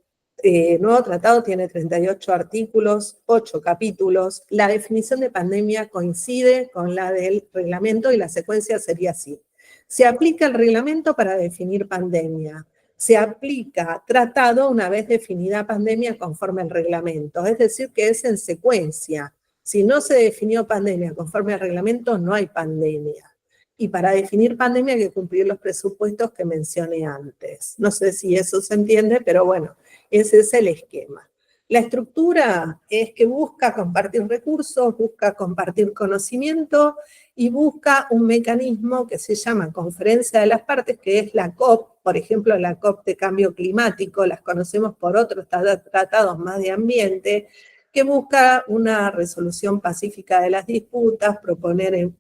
nuevo tratado tiene 38 artículos, 8 capítulos. La definición de pandemia coincide con la del reglamento y la secuencia sería así. Se aplica el reglamento para definir pandemia. Se aplica tratado una vez definida pandemia conforme al reglamento, es decir, que es en secuencia. Si no se definió pandemia conforme al reglamento, no hay pandemia. Y para definir pandemia hay que cumplir los presupuestos que mencioné antes. No sé si eso se entiende, pero bueno, ese es el esquema. La estructura es que busca compartir recursos, busca compartir conocimiento y busca un mecanismo que se llama Conferencia de las Partes, que es la COP, por ejemplo, la COP de Cambio Climático, las conocemos por otros tratados más de ambiente, que busca una resolución pacífica de las disputas,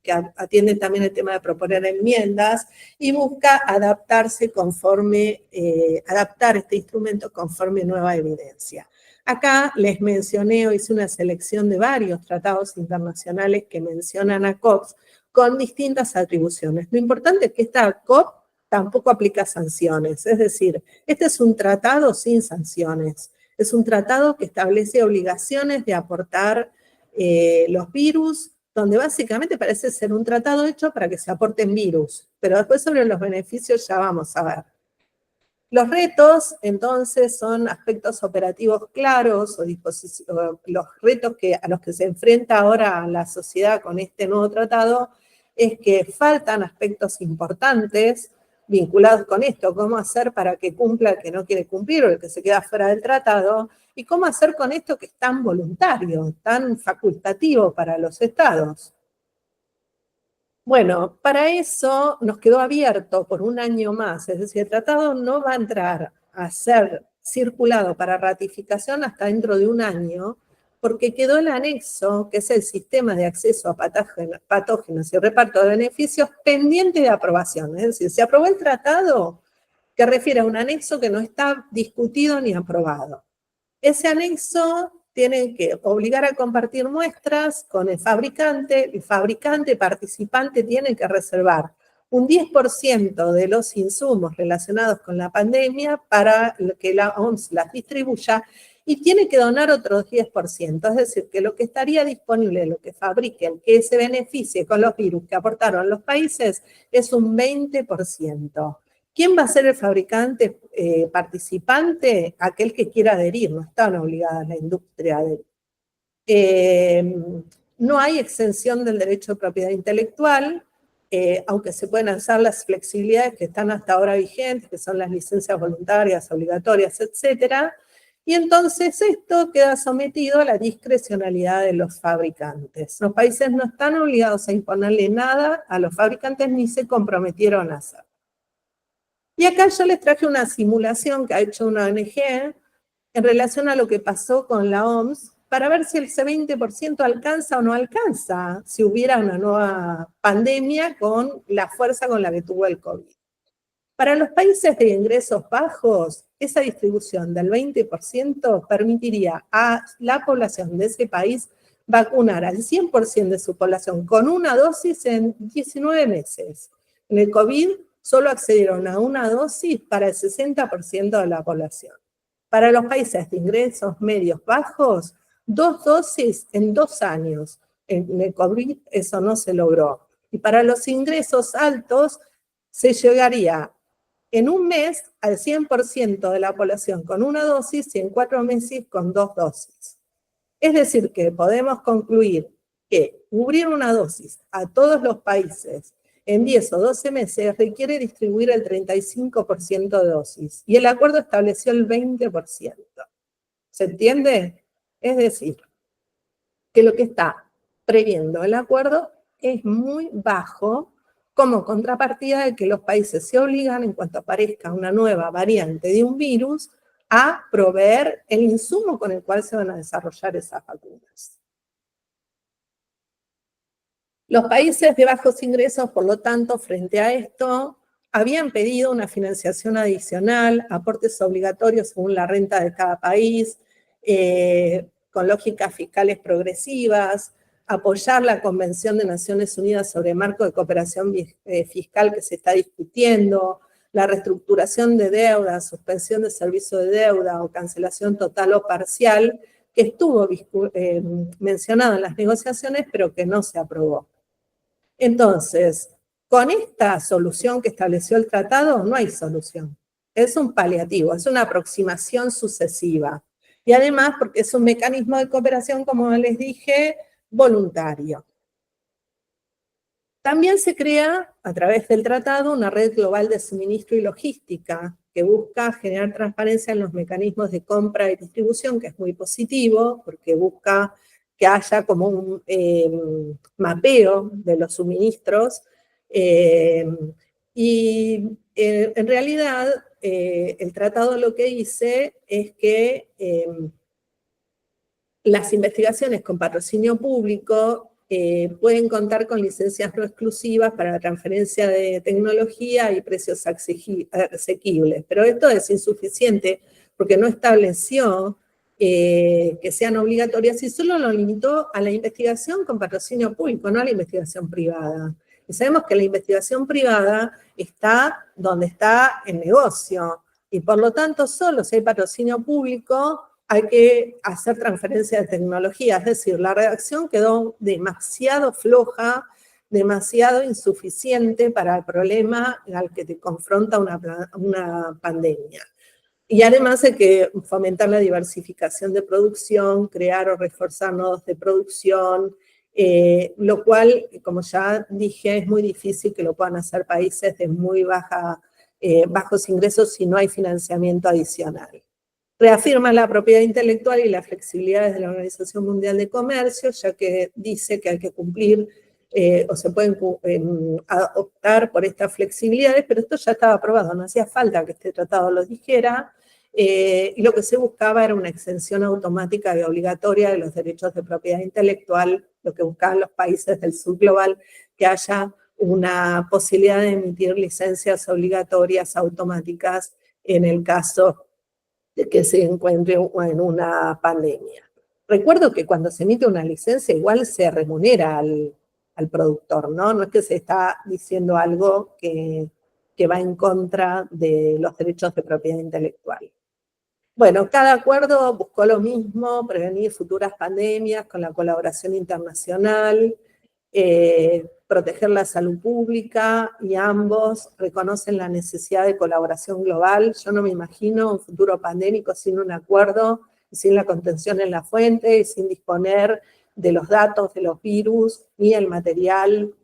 que atiende también el tema de proponer enmiendas, y busca adaptarse adaptar este instrumento conforme nueva evidencia. Acá les mencioné o hice una selección de varios tratados internacionales que mencionan a COP con distintas atribuciones. Lo importante es que esta COP tampoco aplica sanciones, es decir, este es un tratado sin sanciones. Es un tratado que establece obligaciones de aportar los virus, donde básicamente parece ser un tratado hecho para que se aporten virus. Pero después sobre los beneficios ya vamos a ver. Los retos, entonces, son aspectos operativos claros o los retos a los que se enfrenta ahora la sociedad con este nuevo tratado es que faltan aspectos importantes vinculados con esto, cómo hacer para que cumpla el que no quiere cumplir o el que se queda fuera del tratado, y cómo hacer con esto que es tan voluntario, tan facultativo para los estados. Bueno, para eso nos quedó abierto por un año más, es decir, el tratado no va a entrar a ser circulado para ratificación hasta dentro de un año, porque quedó el anexo, que es el sistema de acceso a patógenos y reparto de beneficios, pendiente de aprobación. Es decir, se aprobó el tratado que refiere a un anexo que no está discutido ni aprobado. Ese anexo tiene que obligar a compartir muestras con el fabricante participante tiene que reservar un 10% de los insumos relacionados con la pandemia para que la OMS las distribuya y tiene que donar otros 10%, es decir, que lo que estaría disponible, lo que fabriquen, que se beneficie con los virus que aportaron los países, es un 20%. ¿Quién va a ser el fabricante participante? Aquel que quiera adherir, no están obligadas la industria a adherir. No hay exención del derecho de propiedad intelectual, aunque se pueden usar las flexibilidades que están hasta ahora vigentes, que son las licencias voluntarias, obligatorias, etc. Y entonces esto queda sometido a la discrecionalidad de los fabricantes. Los países no están obligados a imponerle nada a los fabricantes ni se comprometieron a hacer. Y acá yo les traje una simulación que ha hecho una ONG en relación a lo que pasó con la OMS para ver si ese 20% alcanza o no alcanza si hubiera una nueva pandemia con la fuerza con la que tuvo el COVID. Para los países de ingresos bajos, esa distribución del 20% permitiría a la población de ese país vacunar al 100% de su población con una dosis en 19 meses. En el COVID solo accedieron a una dosis para el 60% de la población. Para los países de ingresos medios bajos, 2 dosis en 2 años. En el COVID eso no se logró. Y para los ingresos altos, se llegaría en un mes al 100% de la población con una dosis y en 4 meses con 2 dosis. Es decir, que podemos concluir que cubrir una dosis a todos los países en 10 o 12 meses requiere distribuir el 35% de dosis, y el acuerdo estableció el 20%. ¿Se entiende? Es decir, que lo que está previendo el acuerdo es muy bajo como contrapartida de que los países se obligan, en cuanto aparezca una nueva variante de un virus, a proveer el insumo con el cual se van a desarrollar esas vacunas. Los países de bajos ingresos, por lo tanto, frente a esto, habían pedido una financiación adicional, aportes obligatorios según la renta de cada país, con lógicas fiscales progresivas, apoyar la Convención de Naciones Unidas sobre Marco de Cooperación Fiscal que se está discutiendo, la reestructuración de deuda, suspensión de servicio de deuda o cancelación total o parcial, que estuvo mencionado en las negociaciones, pero que no se aprobó. Entonces, con esta solución que estableció el tratado, no hay solución. Es un paliativo, es una aproximación sucesiva. Y además, porque es un mecanismo de cooperación, como les dije, voluntario. También se crea, a través del tratado, una red global de suministro y logística que busca generar transparencia en los mecanismos de compra y distribución, que es muy positivo, porque busca que haya como un mapeo de los suministros. En realidad, el tratado lo que dice es que las investigaciones con patrocinio público pueden contar con licencias no exclusivas para la transferencia de tecnología y precios asequibles. Pero esto es insuficiente porque no estableció que sean obligatorias y solo lo limitó a la investigación con patrocinio público, no a la investigación privada. Y sabemos que la investigación privada está donde está el negocio y por lo tanto solo si hay patrocinio público hay que hacer transferencia de tecnología, es decir, la redacción quedó demasiado floja, demasiado insuficiente para el problema al que te confronta una pandemia. Y además hay que fomentar la diversificación de producción, crear o reforzar nodos de producción, lo cual, como ya dije, es muy difícil que lo puedan hacer países de muy bajos ingresos si no hay financiamiento adicional. Reafirma la propiedad intelectual y las flexibilidades de la Organización Mundial de Comercio, ya que dice que hay que cumplir o se pueden optar por estas flexibilidades, pero esto ya estaba aprobado, no hacía falta que este tratado lo dijera, y lo que se buscaba era una exención automática y obligatoria de los derechos de propiedad intelectual, lo que buscaban los países del sur global, que haya una posibilidad de emitir licencias obligatorias automáticas en el caso de que se encuentre en una pandemia. Recuerdo que cuando se emite una licencia igual se remunera al productor, ¿no? No es que se está diciendo algo que va en contra de los derechos de propiedad intelectual. Bueno, cada acuerdo buscó lo mismo, prevenir futuras pandemias con la colaboración internacional, proteger la salud pública, y ambos reconocen la necesidad de colaboración global. Yo no me imagino un futuro pandémico sin un acuerdo, sin la contención en la fuente, y sin disponer de los datos de los virus, ni el material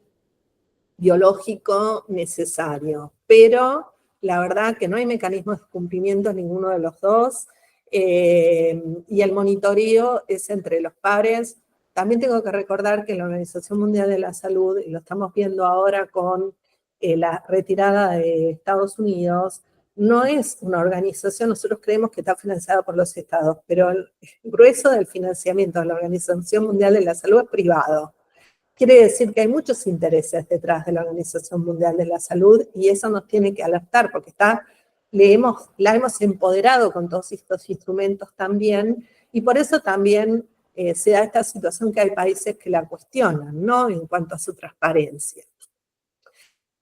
biológico necesario. Pero la verdad que no hay mecanismos de cumplimiento en ninguno de los dos, y el monitoreo es entre los pares. También tengo que recordar que la Organización Mundial de la Salud, y lo estamos viendo ahora con la retirada de Estados Unidos, no es una organización, nosotros creemos que está financiada por los estados, pero el grueso del financiamiento de la Organización Mundial de la Salud es privado. Quiere decir que hay muchos intereses detrás de la Organización Mundial de la Salud, y eso nos tiene que alertar, porque la hemos empoderado con todos estos instrumentos también, y por eso también se da esta situación que hay países que la cuestionan, ¿no? En cuanto a su transparencia.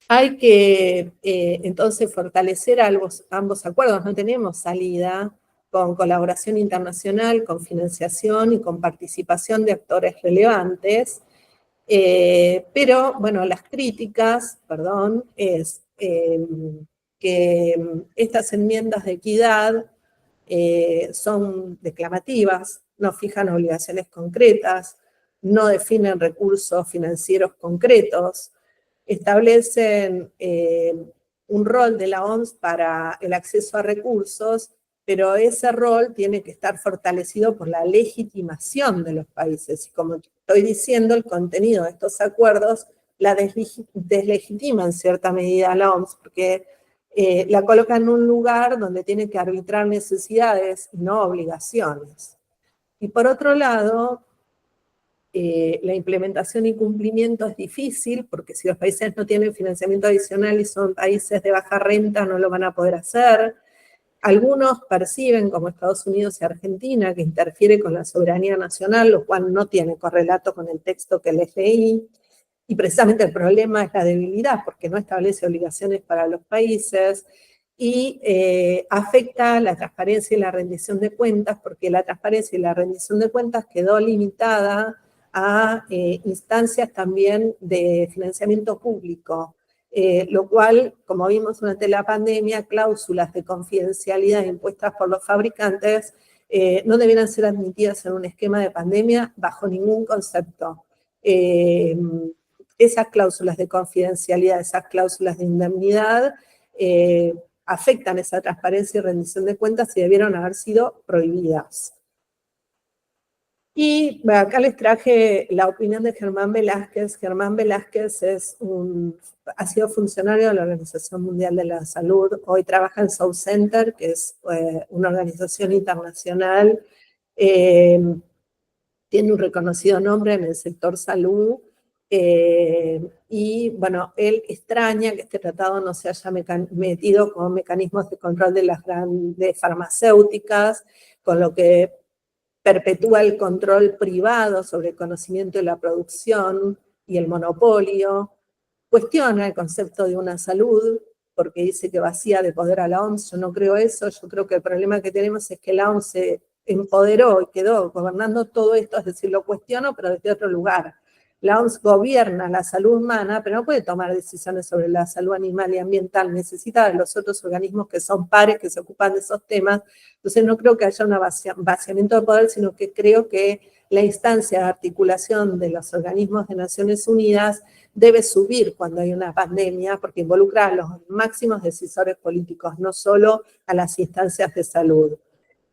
Hay que entonces fortalecer ambos acuerdos, no tenemos salida, con colaboración internacional, con financiación y con participación de actores relevantes. Pero, bueno, las críticas, es que estas enmiendas de equidad son declamativas, no fijan obligaciones concretas, no definen recursos financieros concretos, establecen un rol de la OMS para el acceso a recursos, pero ese rol tiene que estar fortalecido por la legitimación de los países. Y como estoy diciendo, el contenido de estos acuerdos la deslegitima en cierta medida a la OMS, porque la coloca en un lugar donde tiene que arbitrar necesidades y no obligaciones. Y por otro lado, la implementación y cumplimiento es difícil, porque si los países no tienen financiamiento adicional y son países de baja renta, no lo van a poder hacer. Algunos perciben, como Estados Unidos y Argentina, que interfiere con la soberanía nacional, lo cual no tiene correlato con el texto que les leí. Y precisamente el problema es la debilidad, porque no establece obligaciones para los países y afecta la transparencia y la rendición de cuentas, porque la transparencia y la rendición de cuentas quedó limitada a instancias también de financiamiento público. Lo cual, como vimos durante la pandemia, cláusulas de confidencialidad impuestas por los fabricantes no debieran ser admitidas en un esquema de pandemia bajo ningún concepto. Esas cláusulas de confidencialidad, esas cláusulas de indemnidad, afectan esa transparencia y rendición de cuentas y debieron haber sido prohibidas. Y acá les traje la opinión de Germán Velázquez. Germán Velázquez ha sido funcionario de la Organización Mundial de la Salud, hoy trabaja en South Center, que es una organización internacional, tiene un reconocido nombre en el sector salud, y bueno, él extraña que este tratado no se haya metido con mecanismos de control de las grandes farmacéuticas, con lo que perpetúa el control privado sobre el conocimiento de la producción y el monopolio, cuestiona el concepto de una salud, porque dice que vacía de poder a la OMS. Yo no creo eso, yo creo que el problema que tenemos es que la OMS se empoderó y quedó gobernando todo esto, es decir, lo cuestiono, pero desde otro lugar. La OMS gobierna la salud humana, pero no puede tomar decisiones sobre la salud animal y ambiental, necesita de los otros organismos que son pares, que se ocupan de esos temas. Entonces no creo que haya un vaciamiento de poder, sino que creo que la instancia de articulación de los organismos de Naciones Unidas debe subir cuando hay una pandemia, porque involucra a los máximos decisores políticos, no solo a las instancias de salud.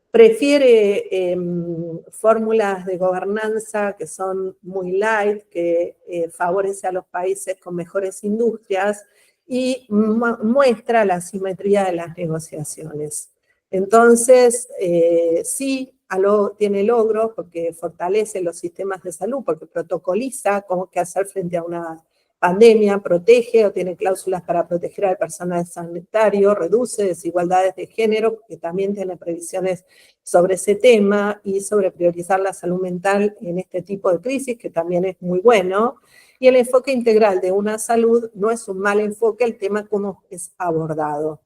Prefiere fórmulas de gobernanza que son muy light, que favorece a los países con mejores industrias y muestra la asimetría de las negociaciones. Entonces, sí, tiene logros porque fortalece los sistemas de salud, porque protocoliza cómo qué hacer frente a una pandemia, protege o tiene cláusulas para proteger al personal sanitario, reduce desigualdades de género, que también tiene previsiones sobre ese tema, y sobre priorizar la salud mental en este tipo de crisis, que también es muy bueno. Y el enfoque integral de una salud no es un mal enfoque, el tema cómo es abordado.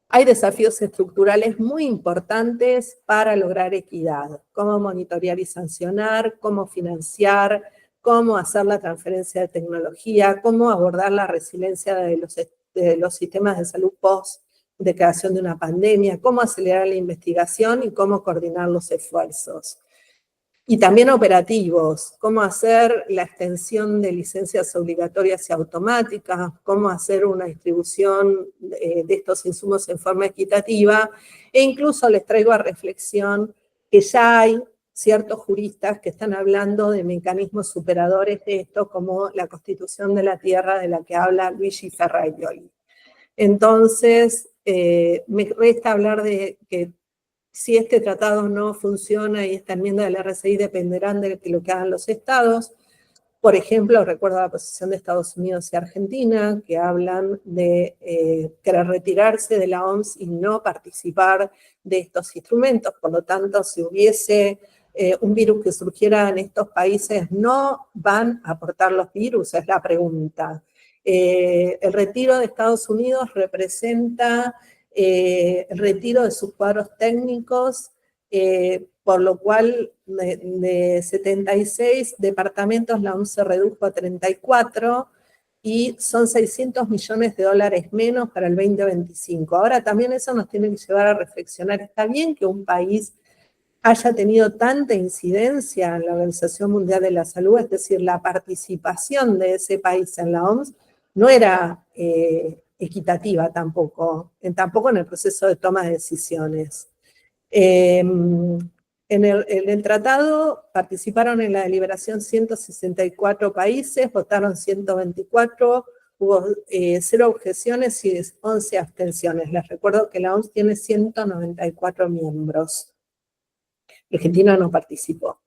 Hay desafíos estructurales muy importantes para lograr equidad, cómo monitorear y sancionar, cómo financiar, cómo hacer la transferencia de tecnología, cómo abordar la resiliencia de los sistemas de salud post declaración de una pandemia, cómo acelerar la investigación y cómo coordinar los esfuerzos. Y también operativos, cómo hacer la extensión de licencias obligatorias y automáticas, cómo hacer una distribución de estos insumos en forma equitativa, e incluso les traigo a reflexión que ya hay ciertos juristas que están hablando de mecanismos superadores de esto, como la Constitución de la Tierra, de la que habla Luigi Ferraioli. Entonces, me resta hablar de que si este tratado no funciona y esta enmienda del RCI dependerán de lo que hagan los estados. Por ejemplo, recuerdo la posición de Estados Unidos y Argentina, que hablan de querer retirarse de la OMS y no participar de estos instrumentos. Por lo tanto, si hubiese un virus que surgiera en estos países, ¿no van a aportar los virus? Es la pregunta. El retiro de Estados Unidos representa el retiro de sus cuadros técnicos, por lo cual de 76 departamentos la OMS se redujo a 34 y son 600 millones de dólares menos para el 2025. Ahora también eso nos tiene que llevar a reflexionar. Está bien que un país haya tenido tanta incidencia en la Organización Mundial de la Salud, es decir, la participación de ese país en la OMS no era equitativa tampoco en el proceso de toma de decisiones. En el tratado participaron en la deliberación 164 países, votaron 124, hubo 0 objeciones y 11 abstenciones. Les recuerdo que la OMS tiene 194 miembros. Argentina no participó.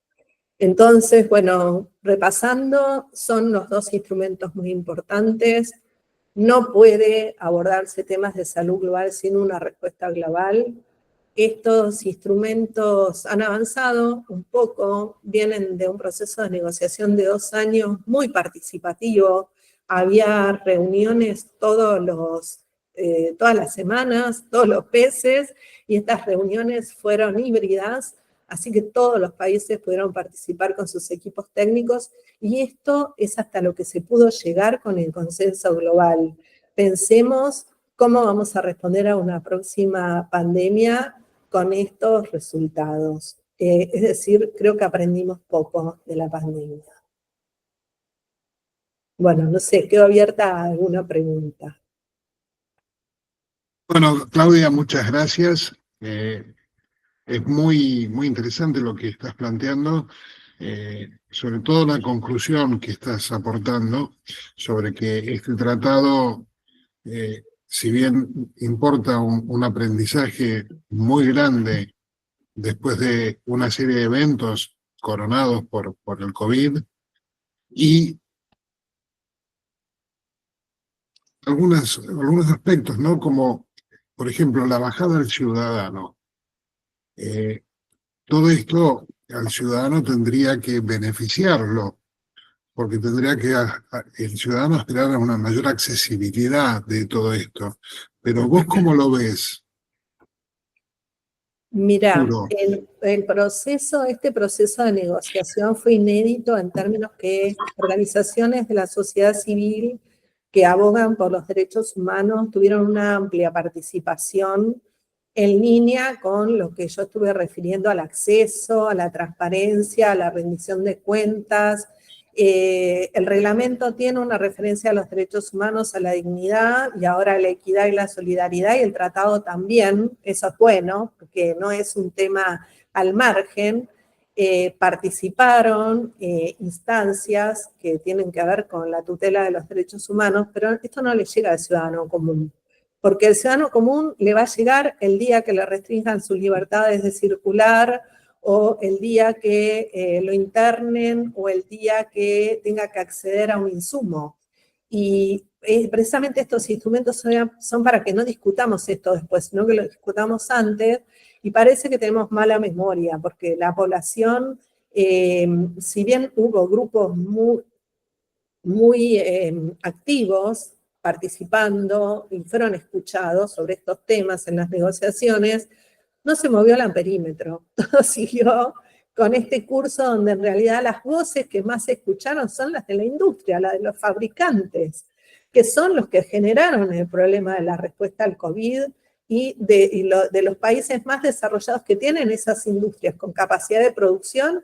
Entonces, bueno, repasando, son los dos instrumentos muy importantes. No puede abordarse temas de salud global sin una respuesta global. Estos instrumentos han avanzado un poco, vienen de un proceso de negociación de 2 años muy participativo. Había reuniones todas las semanas, todos los meses, y estas reuniones fueron híbridas, así que todos los países pudieron participar con sus equipos técnicos, y esto es hasta lo que se pudo llegar con el consenso global. Pensemos cómo vamos a responder a una próxima pandemia con estos resultados. Es decir, creo que aprendimos poco de la pandemia. Bueno, no sé, quedo abierta a alguna pregunta. Bueno, Claudia, muchas gracias. Es muy interesante lo que estás planteando, sobre todo la conclusión que estás aportando sobre que este tratado, si bien importa un aprendizaje muy grande después de una serie de eventos coronados por el COVID, y algunos aspectos, ¿no? Como, por ejemplo, la bajada del ciudadano. Todo esto al ciudadano tendría que beneficiarlo, porque tendría que el ciudadano aspirar a una mayor accesibilidad de todo esto. Pero vos, ¿cómo lo ves? Mira, puro. este proceso de negociación fue inédito en términos que organizaciones de la sociedad civil que abogan por los derechos humanos tuvieron una amplia participación en línea con lo que yo estuve refiriendo al acceso, a la transparencia, a la rendición de cuentas. El reglamento tiene una referencia a los derechos humanos, a la dignidad y ahora a la equidad y la solidaridad, y el tratado también, eso es bueno, porque no es un tema al margen. Participaron instancias que tienen que ver con la tutela de los derechos humanos, pero esto no le llega al ciudadano común, porque el ciudadano común le va a llegar el día que le restrinjan sus libertades de circular, o el día que lo internen, o el día que tenga que acceder a un insumo. Y precisamente estos instrumentos son para que no discutamos esto después, sino que lo discutamos antes, y parece que tenemos mala memoria, porque la población, si bien hubo grupos muy activos participando y fueron escuchados sobre estos temas en las negociaciones, no se movió el amperímetro, todo siguió con este curso donde en realidad las voces que más se escucharon son las de la industria, las de los fabricantes, que son los que generaron el problema de la respuesta al COVID y de los países más desarrollados que tienen esas industrias con capacidad de producción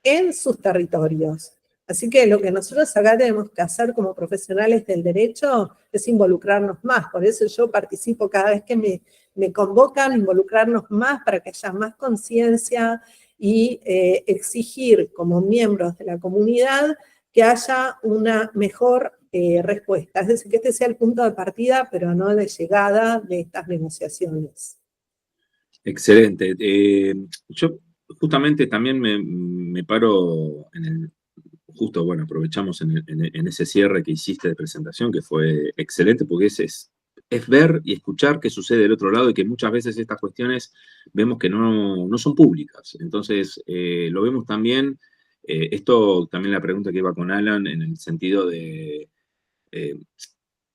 en sus territorios. Así que lo que nosotros acá tenemos que hacer como profesionales del derecho es involucrarnos más. Por eso yo participo cada vez que me convocan, involucrarnos más para que haya más conciencia y exigir como miembros de la comunidad que haya una mejor respuesta. Es decir, que este sea el punto de partida, pero no de llegada de estas negociaciones. Excelente. Yo justamente también me paro en el... Justo, bueno, aprovechamos en ese cierre que hiciste de presentación, que fue excelente, porque es ver y escuchar qué sucede del otro lado, y que muchas veces estas cuestiones vemos que no son públicas. Entonces, lo vemos también, esto también la pregunta que iba con Alan, en el sentido de...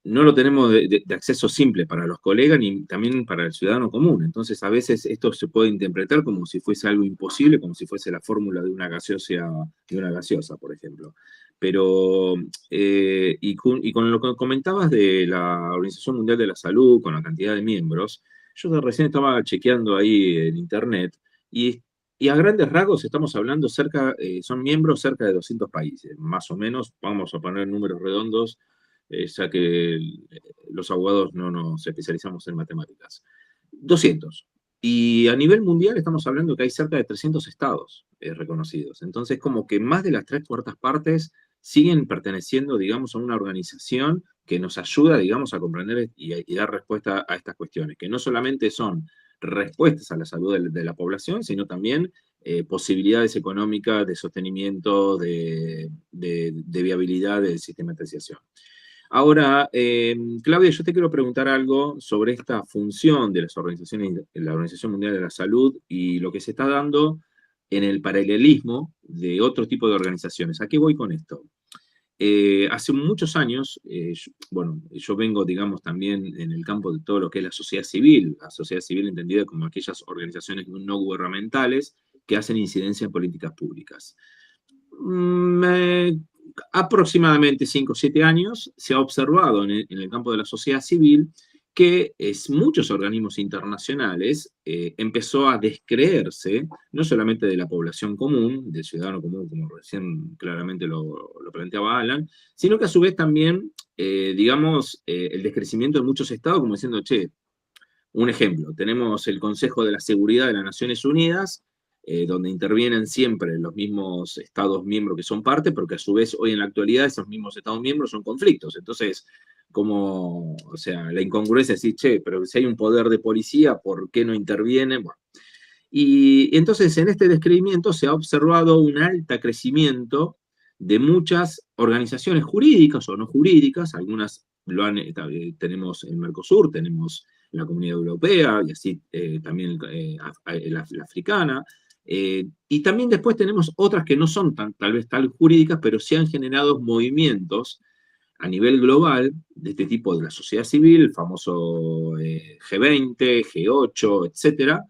no lo tenemos de acceso simple para los colegas ni también para el ciudadano común. Entonces, a veces esto se puede interpretar como si fuese algo imposible, como si fuese la fórmula de una gaseosa, por ejemplo. Pero, y con lo que comentabas de la Organización Mundial de la Salud, con la cantidad de miembros, yo recién estaba chequeando ahí en internet, y a grandes rasgos estamos hablando son miembros cerca de 200 países, más o menos, vamos a poner números redondos, ya que los abogados no nos especializamos en matemáticas. 200. Y a nivel mundial estamos hablando que hay cerca de 300 estados reconocidos. Entonces, como que más de las 3/4 partes siguen perteneciendo, digamos, a una organización que nos ayuda, digamos, a comprender y dar respuesta a estas cuestiones, que no solamente son respuestas a la salud de la población, sino también posibilidades económicas de sostenimiento, de viabilidad de sistematización. Ahora, Claudia, yo te quiero preguntar algo sobre esta función de las organizaciones, la Organización Mundial de la Salud, y lo que se está dando en el paralelismo de otro tipo de organizaciones. ¿A qué voy con esto? Hace muchos años, yo vengo, digamos, también en el campo de todo lo que es la sociedad civil entendida como aquellas organizaciones no gubernamentales que hacen incidencia en políticas públicas. Aproximadamente 5 o 7 años se ha observado en el campo de la sociedad civil que muchos organismos internacionales empezó a descreerse, no solamente de la población común, del ciudadano común, como recién claramente lo planteaba Alan, sino que a su vez también, digamos, el descrecimiento de muchos estados, como diciendo, che, un ejemplo, tenemos el Consejo de la Seguridad de las Naciones Unidas, donde intervienen siempre los mismos estados miembros que son parte, pero que a su vez hoy en la actualidad esos mismos estados miembros son conflictos. Entonces, o sea, la incongruencia es decir, che, pero si hay un poder de policía, ¿por qué no interviene? Bueno. Y entonces en este descreimiento se ha observado un alto crecimiento de muchas organizaciones jurídicas o no jurídicas, algunas tenemos en Mercosur, tenemos en la Comunidad Europea, y así también la africana, y también después tenemos otras que no son tal vez tal jurídicas, pero sí han generado movimientos a nivel global de este tipo de la sociedad civil, el famoso G20, G8, etcétera,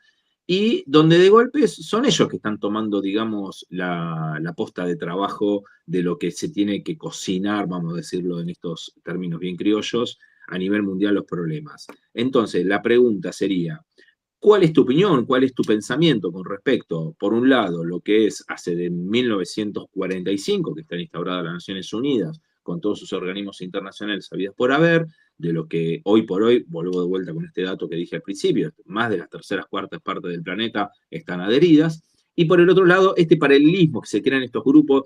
y donde de golpe son ellos que están tomando, digamos, la posta de trabajo de lo que se tiene que cocinar, vamos a decirlo en estos términos bien criollos, a nivel mundial los problemas. Entonces, la pregunta sería, ¿cuál es tu opinión, cuál es tu pensamiento con respecto, por un lado, lo que es hace de 1945, que están instauradas las Naciones Unidas, con todos sus organismos internacionales habidos por haber, de lo que hoy por hoy, vuelvo de vuelta con este dato que dije al principio, más de las terceras, cuartas partes del planeta están adheridas, y por el otro lado, este paralelismo que se crea en estos grupos,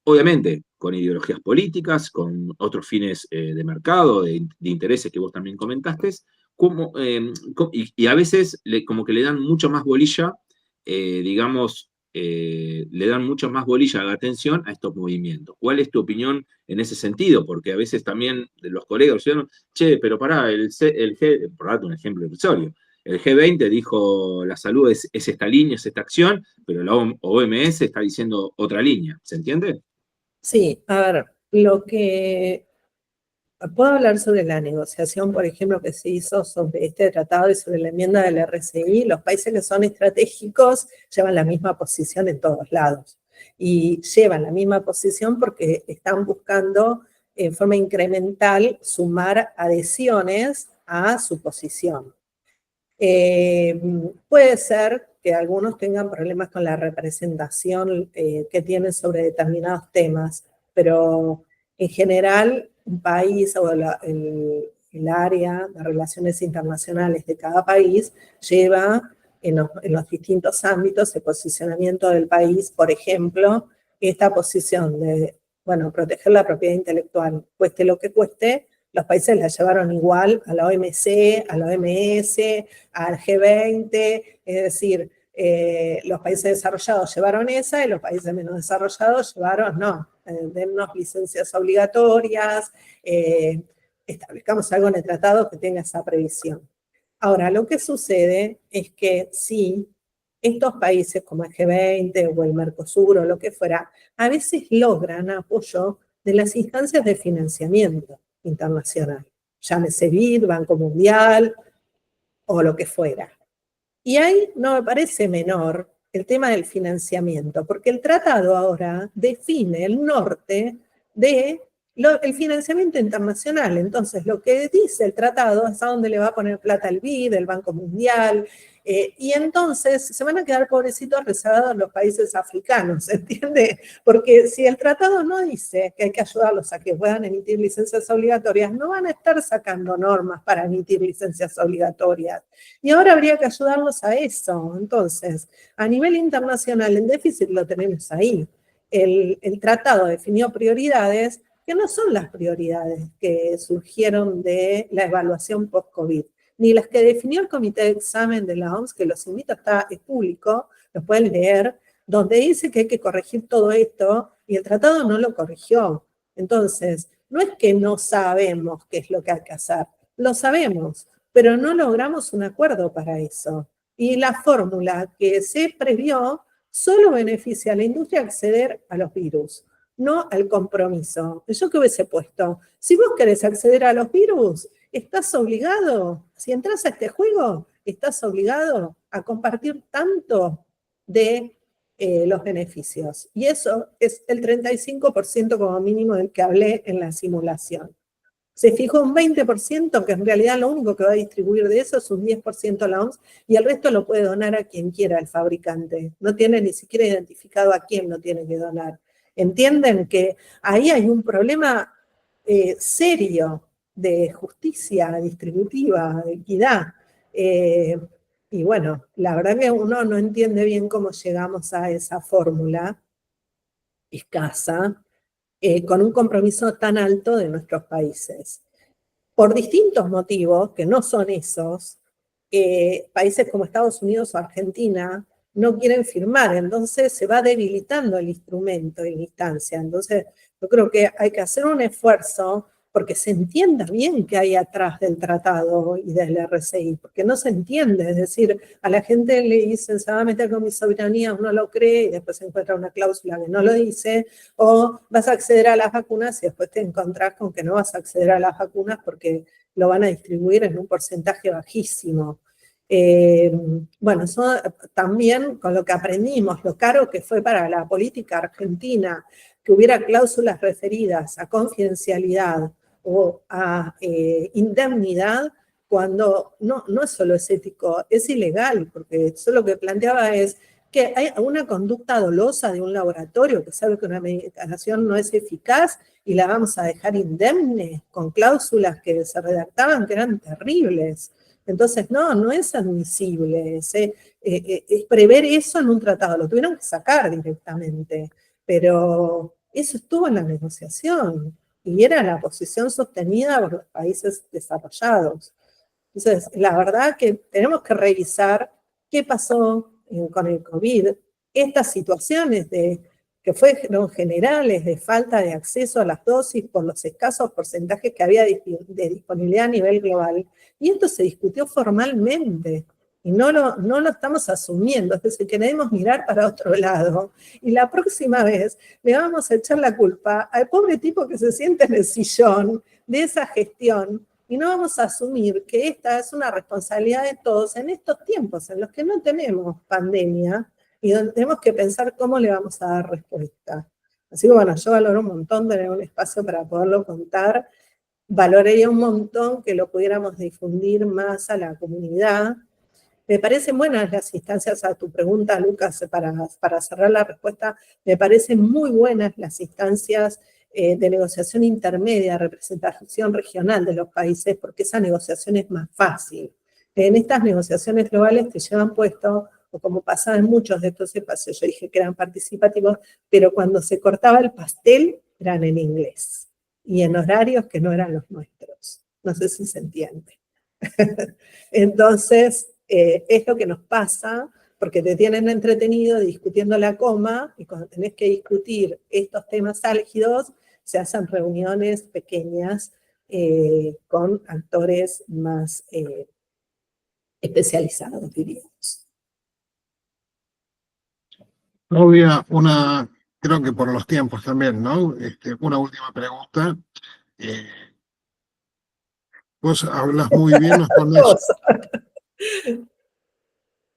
obviamente con ideologías políticas, con otros fines de mercado, de intereses que vos también comentaste, como, y a veces como que le dan mucho más bolilla, digamos, le dan mucho más bolilla a la atención a estos movimientos. ¿Cuál es tu opinión en ese sentido? Porque a veces también de los colegas dicen, che, pero pará, por darte un ejemplo irrisorio, el G20 dijo la salud es esta línea, es esta acción, pero la OMS está diciendo otra línea. ¿Se entiende? Sí, a ver, lo que puedo hablar sobre la negociación, por ejemplo, que se hizo sobre este tratado y sobre la enmienda del RCI. Los países que son estratégicos llevan la misma posición en todos lados. Y llevan la misma posición porque están buscando en forma incremental sumar adhesiones a su posición. Puede ser que algunos tengan problemas con la representación que tienen sobre determinados temas, pero en general un país o el área de relaciones internacionales de cada país lleva en los distintos ámbitos el posicionamiento del país, por ejemplo, esta posición de, bueno, proteger la propiedad intelectual, cueste lo que cueste. Los países la llevaron igual a la OMC, a la OMS, al G20, es decir, los países desarrollados llevaron esa y los países menos desarrollados llevaron, no, dennos licencias obligatorias, establezcamos algo en el tratado que tenga esa previsión. Ahora, lo que sucede es que sí, estos países como el G20 o el Mercosur o lo que fuera, a veces logran apoyo de las instancias de financiamiento internacional, llámese BID, Banco Mundial o lo que fuera. Y ahí no me parece menor el tema del financiamiento, porque el tratado ahora define el norte del financiamiento internacional. Entonces, lo que dice el tratado es a dónde le va a poner plata el BID, el Banco Mundial, y entonces se van a quedar pobrecitos rezagados los países africanos, ¿entiende? Porque si el tratado no dice que hay que ayudarlos a que puedan emitir licencias obligatorias, no van a estar sacando normas para emitir licencias obligatorias. Y ahora habría que ayudarlos a eso. Entonces, a nivel internacional, el déficit lo tenemos ahí. El tratado definió prioridades que no son las prioridades que surgieron de la evaluación post-COVID, ni las que definió el Comité de Examen de la OMS, que los invito, es público, lo pueden leer, donde dice que hay que corregir todo esto, y el tratado no lo corrigió. Entonces, no es que no sabemos qué es lo que hay que hacer, lo sabemos, pero no logramos un acuerdo para eso. Y la fórmula que se previó solo beneficia a la industria acceder a los virus, no al compromiso. ¿Yo qué hubiese puesto? Si vos querés acceder a los virus, estás obligado, si entras a este juego, estás obligado a compartir tanto de los beneficios. Y eso es el 35% como mínimo del que hablé en la simulación. Se fijó un 20%, que en realidad lo único que va a distribuir de eso es un 10% a la OMS, y el resto lo puede donar a quien quiera el fabricante. No tiene ni siquiera identificado a quién lo tiene que donar. ¿Entienden que ahí hay un problema serio de justicia distributiva, de equidad? Y bueno, la verdad que uno no entiende bien cómo llegamos a esa fórmula escasa, con un compromiso tan alto de nuestros países. Por distintos motivos, que no son esos, países como Estados Unidos o Argentina no quieren firmar, entonces se va debilitando el instrumento y la instancia. Entonces, yo creo que hay que hacer un esfuerzo porque se entienda bien qué hay atrás del tratado y del RCI, porque no se entiende, es decir, a la gente le dicen, se va a meter con mi soberanía, uno lo cree y después se encuentra una cláusula que no lo dice, o vas a acceder a las vacunas y después te encontrás con que no vas a acceder a las vacunas porque lo van a distribuir en un porcentaje bajísimo. Bueno, eso también con lo que aprendimos, lo caro que fue para la política argentina, que hubiera cláusulas referidas a confidencialidad o a indemnidad, cuando no es solo es ético, es ilegal, porque eso lo que planteaba es que hay una conducta dolosa de un laboratorio que sabe que una medicación no es eficaz y la vamos a dejar indemne con cláusulas que se redactaban que eran terribles. Entonces, no es admisible es prever eso en un tratado, lo tuvieron que sacar directamente, pero eso estuvo en la negociación y era la posición sostenida por los países desarrollados. Entonces, la verdad que tenemos que revisar qué pasó con el COVID, estas situaciones que fueron generales de falta de acceso a las dosis por los escasos porcentajes que había de disponibilidad a nivel global, y esto se discutió formalmente, y no lo estamos asumiendo, es decir, que debemos mirar para otro lado, y la próxima vez le vamos a echar la culpa al pobre tipo que se siente en el sillón de esa gestión, y no vamos a asumir que esta es una responsabilidad de todos en estos tiempos en los que no tenemos pandemia y donde tenemos que pensar cómo le vamos a dar respuesta. Así que bueno, yo valoro un montón tener un espacio para poderlo contar, valoraría un montón que lo pudiéramos difundir más a la comunidad. Me parecen buenas las instancias a tu pregunta, Lucas, para cerrar la respuesta, me parecen muy buenas las instancias de negociación intermedia, representación regional de los países, porque esa negociación es más fácil. En estas negociaciones globales te llevan puesto, o como pasaba en muchos de estos espacios, yo dije que eran participativos, pero cuando se cortaba el pastel eran en inglés, y en horarios que no eran los nuestros. No sé si se entiende. Entonces, es lo que nos pasa, porque te tienen entretenido discutiendo la coma, y cuando tenés que discutir estos temas álgidos, se hacen reuniones pequeñas con actores más especializados, diríamos. Claudia, creo que por los tiempos también, ¿no? Una última pregunta. Vos hablas muy bien,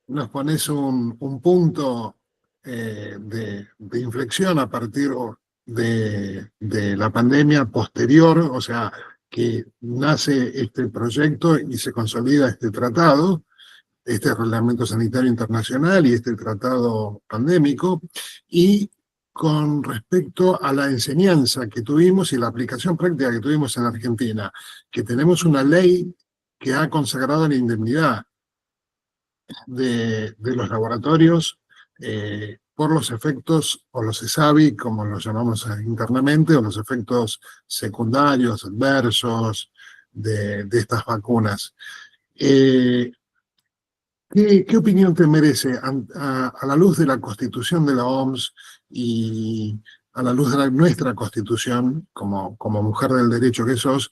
nos pones un punto de inflexión a partir de la pandemia posterior, o sea, que nace este proyecto y se consolida este tratado, este reglamento sanitario internacional y este tratado pandémico, y con respecto a la enseñanza que tuvimos y la aplicación práctica que tuvimos en Argentina, que tenemos una ley que ha consagrado la indemnidad de los laboratorios por los efectos, o los ESAVI, como los llamamos internamente, o los efectos secundarios, adversos de estas vacunas. ¿Qué opinión te merece a la luz de la Constitución de la OMS y a la luz de nuestra Constitución, como mujer del derecho que sos,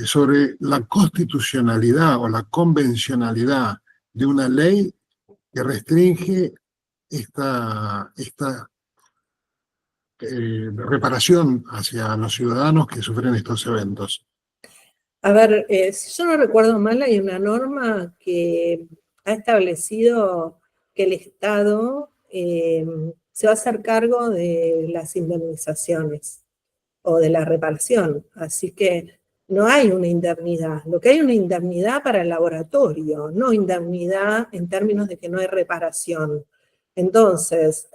sobre la constitucionalidad o la convencionalidad de una ley que restringe esta reparación hacia los ciudadanos que sufren estos eventos? A ver, si yo no recuerdo mal, hay una norma que ha establecido que el Estado se va a hacer cargo de las indemnizaciones o de la reparación. Así que no hay una indemnidad. Lo que hay es una indemnidad para el laboratorio, no indemnidad en términos de que no hay reparación. Entonces,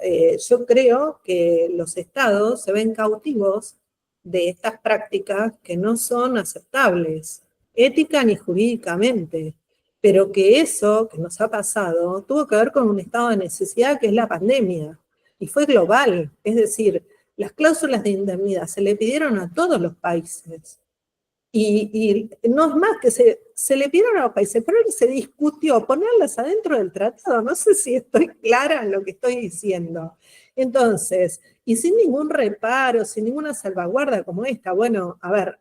yo creo que los estados se ven cautivos de estas prácticas que no son aceptables, ética ni jurídicamente, pero que eso que nos ha pasado tuvo que ver con un estado de necesidad que es la pandemia, y fue global, es decir, las cláusulas de indemnidad se le pidieron a todos los países. Y no es más que se le pidieron a los países, pero se discutió ponerlas adentro del tratado. No sé si estoy clara en lo que estoy diciendo. Entonces, y sin ningún reparo, sin ninguna salvaguarda como esta, bueno, a ver,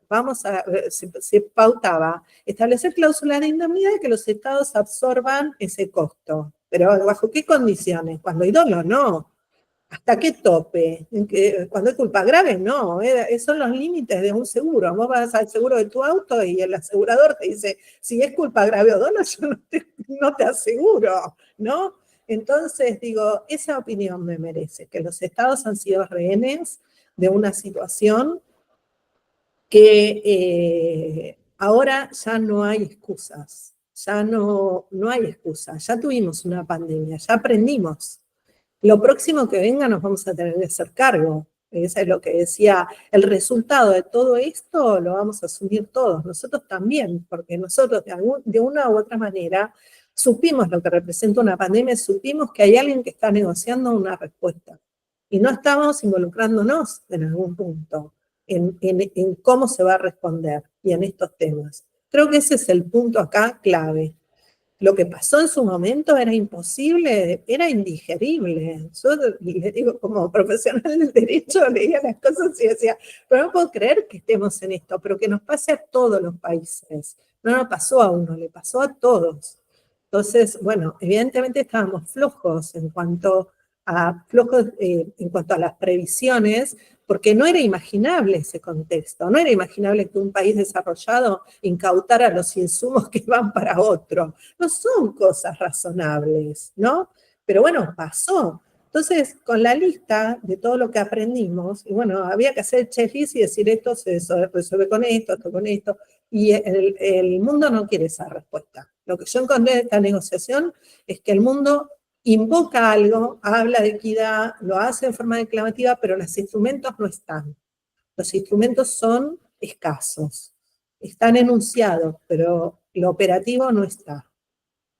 se pautaba establecer cláusulas de indemnidad y que los estados absorban ese costo. Pero ¿bajo qué condiciones? Cuando hay dolo, no. ¿Hasta qué tope? Cuando es culpa grave, no. Son los límites de un seguro. Vos vas al seguro de tu auto y el asegurador te dice, si es culpa grave o dolo, yo no te aseguro, ¿no? Entonces, digo, esa opinión me merece, que los estados han sido rehenes de una situación que ahora ya no hay excusas. Ya no hay excusas. Ya tuvimos una pandemia, ya aprendimos. Lo próximo que venga nos vamos a tener que hacer cargo. Eso es lo que decía, el resultado de todo esto lo vamos a asumir todos, nosotros también, porque nosotros de una u otra manera supimos lo que representa una pandemia, supimos que hay alguien que está negociando una respuesta. Y no estamos involucrándonos en algún punto en cómo se va a responder y en estos temas. Creo que ese es el punto acá clave. Lo que pasó en su momento era imposible, era indigerible. Yo le digo, como profesional del derecho, leía las cosas y decía, pero no puedo creer que estemos en esto, pero que nos pase a todos los países. No nos pasó a uno, le pasó a todos. Entonces, bueno, evidentemente estábamos flojos en cuanto a las previsiones, porque no era imaginable ese contexto, no era imaginable que un país desarrollado incautara los insumos que van para otro. No son cosas razonables, ¿no? Pero bueno, pasó. Entonces, con la lista de todo lo que aprendimos, y bueno, había que hacer checklist y decir esto se resuelve con esto con esto, y el mundo no quiere esa respuesta. Lo que yo encontré de esta negociación es que el mundo invoca algo, habla de equidad, lo hace de forma declamativa, pero los instrumentos no están. Los instrumentos son escasos. Están enunciados, pero lo operativo no está.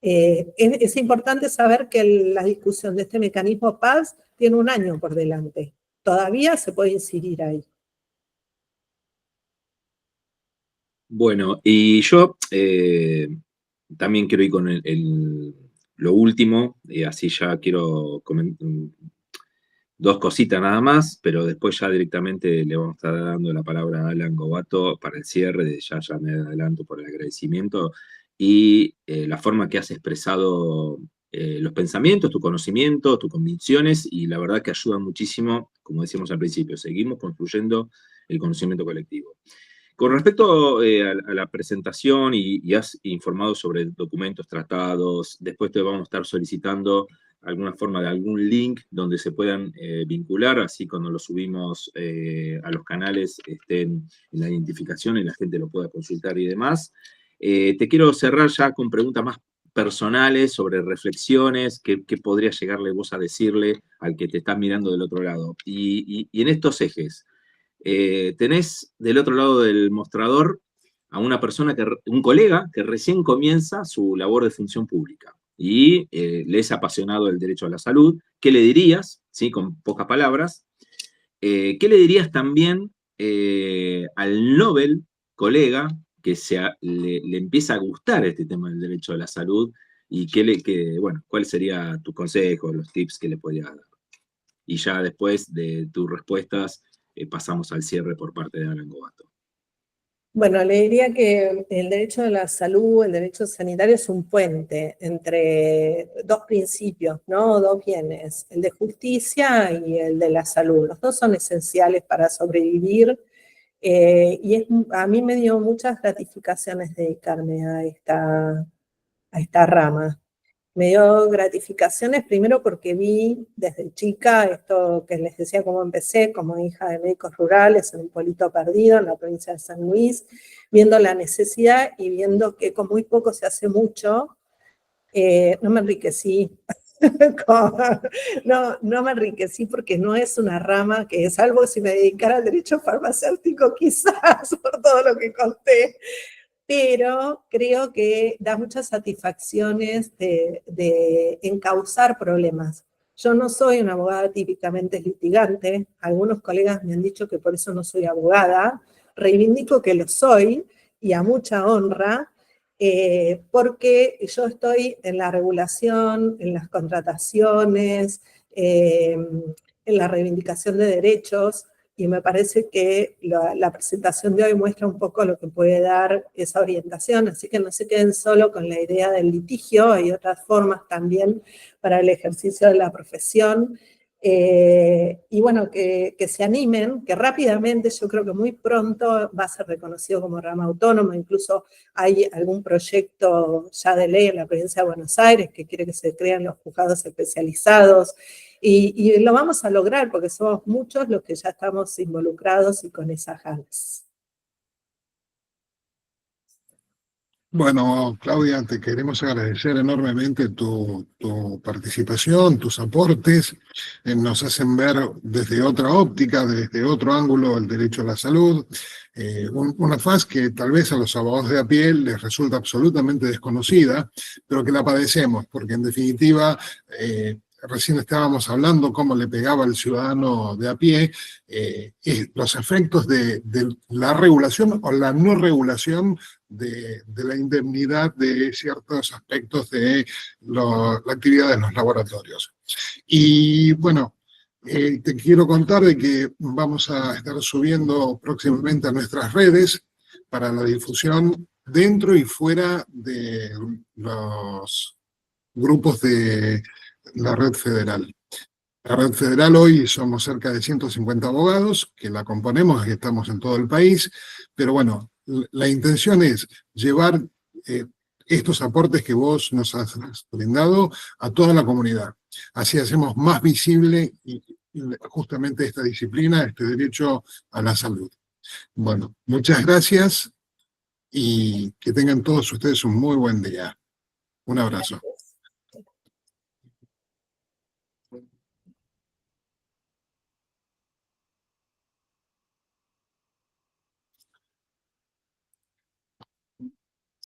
Es importante saber que la discusión de este mecanismo PAS tiene 1 año por delante. Todavía se puede incidir ahí. Bueno, y yo también quiero ir con lo último, y así ya quiero comentar 2 cositas nada más, pero después ya directamente le vamos a estar dando la palabra a Alan Gobato para el cierre, ya me adelanto por el agradecimiento, y la forma que has expresado los pensamientos, tu conocimiento, tus convicciones, y la verdad que ayuda muchísimo, como decíamos al principio, seguimos construyendo el conocimiento colectivo. Con respecto a la presentación, y has informado sobre documentos, tratados, después te vamos a estar solicitando alguna forma de algún link donde se puedan vincular, así cuando lo subimos a los canales estén en la identificación y la gente lo pueda consultar y demás. Te quiero cerrar ya con preguntas más personales sobre reflexiones que podría llegarle vos a decirle al que te está mirando del otro lado. Y en estos ejes, tenés del otro lado del mostrador a una persona, un colega que recién comienza su labor de función pública y le es apasionado el derecho a la salud. ¿Qué le dirías? ¿Sí? Con pocas palabras. ¿Qué le dirías también al Nobel colega que le empieza a gustar este tema del derecho a la salud? Y bueno, ¿cuál sería tu consejo, los tips que le podrías dar? Y ya después de tus respuestas pasamos al cierre por parte de Alan Gobato. Bueno, le diría que el derecho a la salud, el derecho sanitario es un puente entre 2 principios, ¿no? 2 bienes, el de justicia y el de la salud. Los 2 son esenciales para sobrevivir y a mí me dio muchas gratificaciones dedicarme a esta rama. Me dio gratificaciones primero porque vi desde chica esto que les decía cómo empecé, como hija de médicos rurales en un pueblito perdido en la provincia de San Luis, viendo la necesidad y viendo que con muy poco se hace mucho. No me enriquecí, no me enriquecí porque no es una rama que, salvo si me dedicara al derecho farmacéutico quizás, por todo lo que conté, pero creo que da muchas satisfacciones de encauzar problemas. Yo no soy una abogada típicamente litigante, algunos colegas me han dicho que por eso no soy abogada, reivindico que lo soy, y a mucha honra, porque yo estoy en la regulación, en las contrataciones, en la reivindicación de derechos, y me parece que la presentación de hoy muestra un poco lo que puede dar esa orientación, así que no se queden solo con la idea del litigio, hay otras formas también para el ejercicio de la profesión, Y bueno, que se animen, que rápidamente, yo creo que muy pronto va a ser reconocido como rama autónoma, incluso hay algún proyecto ya de ley en la provincia de Buenos Aires que quiere que se creen los juzgados especializados, y lo vamos a lograr porque somos muchos los que ya estamos involucrados y con esas ganas. Bueno, Claudia, te queremos agradecer enormemente tu participación, tus aportes. Nos hacen ver desde otra óptica, desde otro ángulo, el derecho a la salud. Una faz que tal vez a los abogados de a pie les resulta absolutamente desconocida, pero que la padecemos, porque en definitiva, recién estábamos hablando cómo le pegaba al ciudadano de a pie los efectos de la regulación o la no regulación de la indemnidad de ciertos aspectos de la actividad de los laboratorios. Y bueno, te quiero contar de que vamos a estar subiendo próximamente a nuestras redes para la difusión dentro y fuera de los grupos de la Red Federal. La Red Federal hoy somos cerca de 150 abogados que la componemos, que estamos en todo el país, pero bueno, la intención es llevar estos aportes que vos nos has brindado a toda la comunidad. Así hacemos más visible justamente esta disciplina, este derecho a la salud. Bueno, muchas gracias y que tengan todos ustedes un muy buen día. Un abrazo.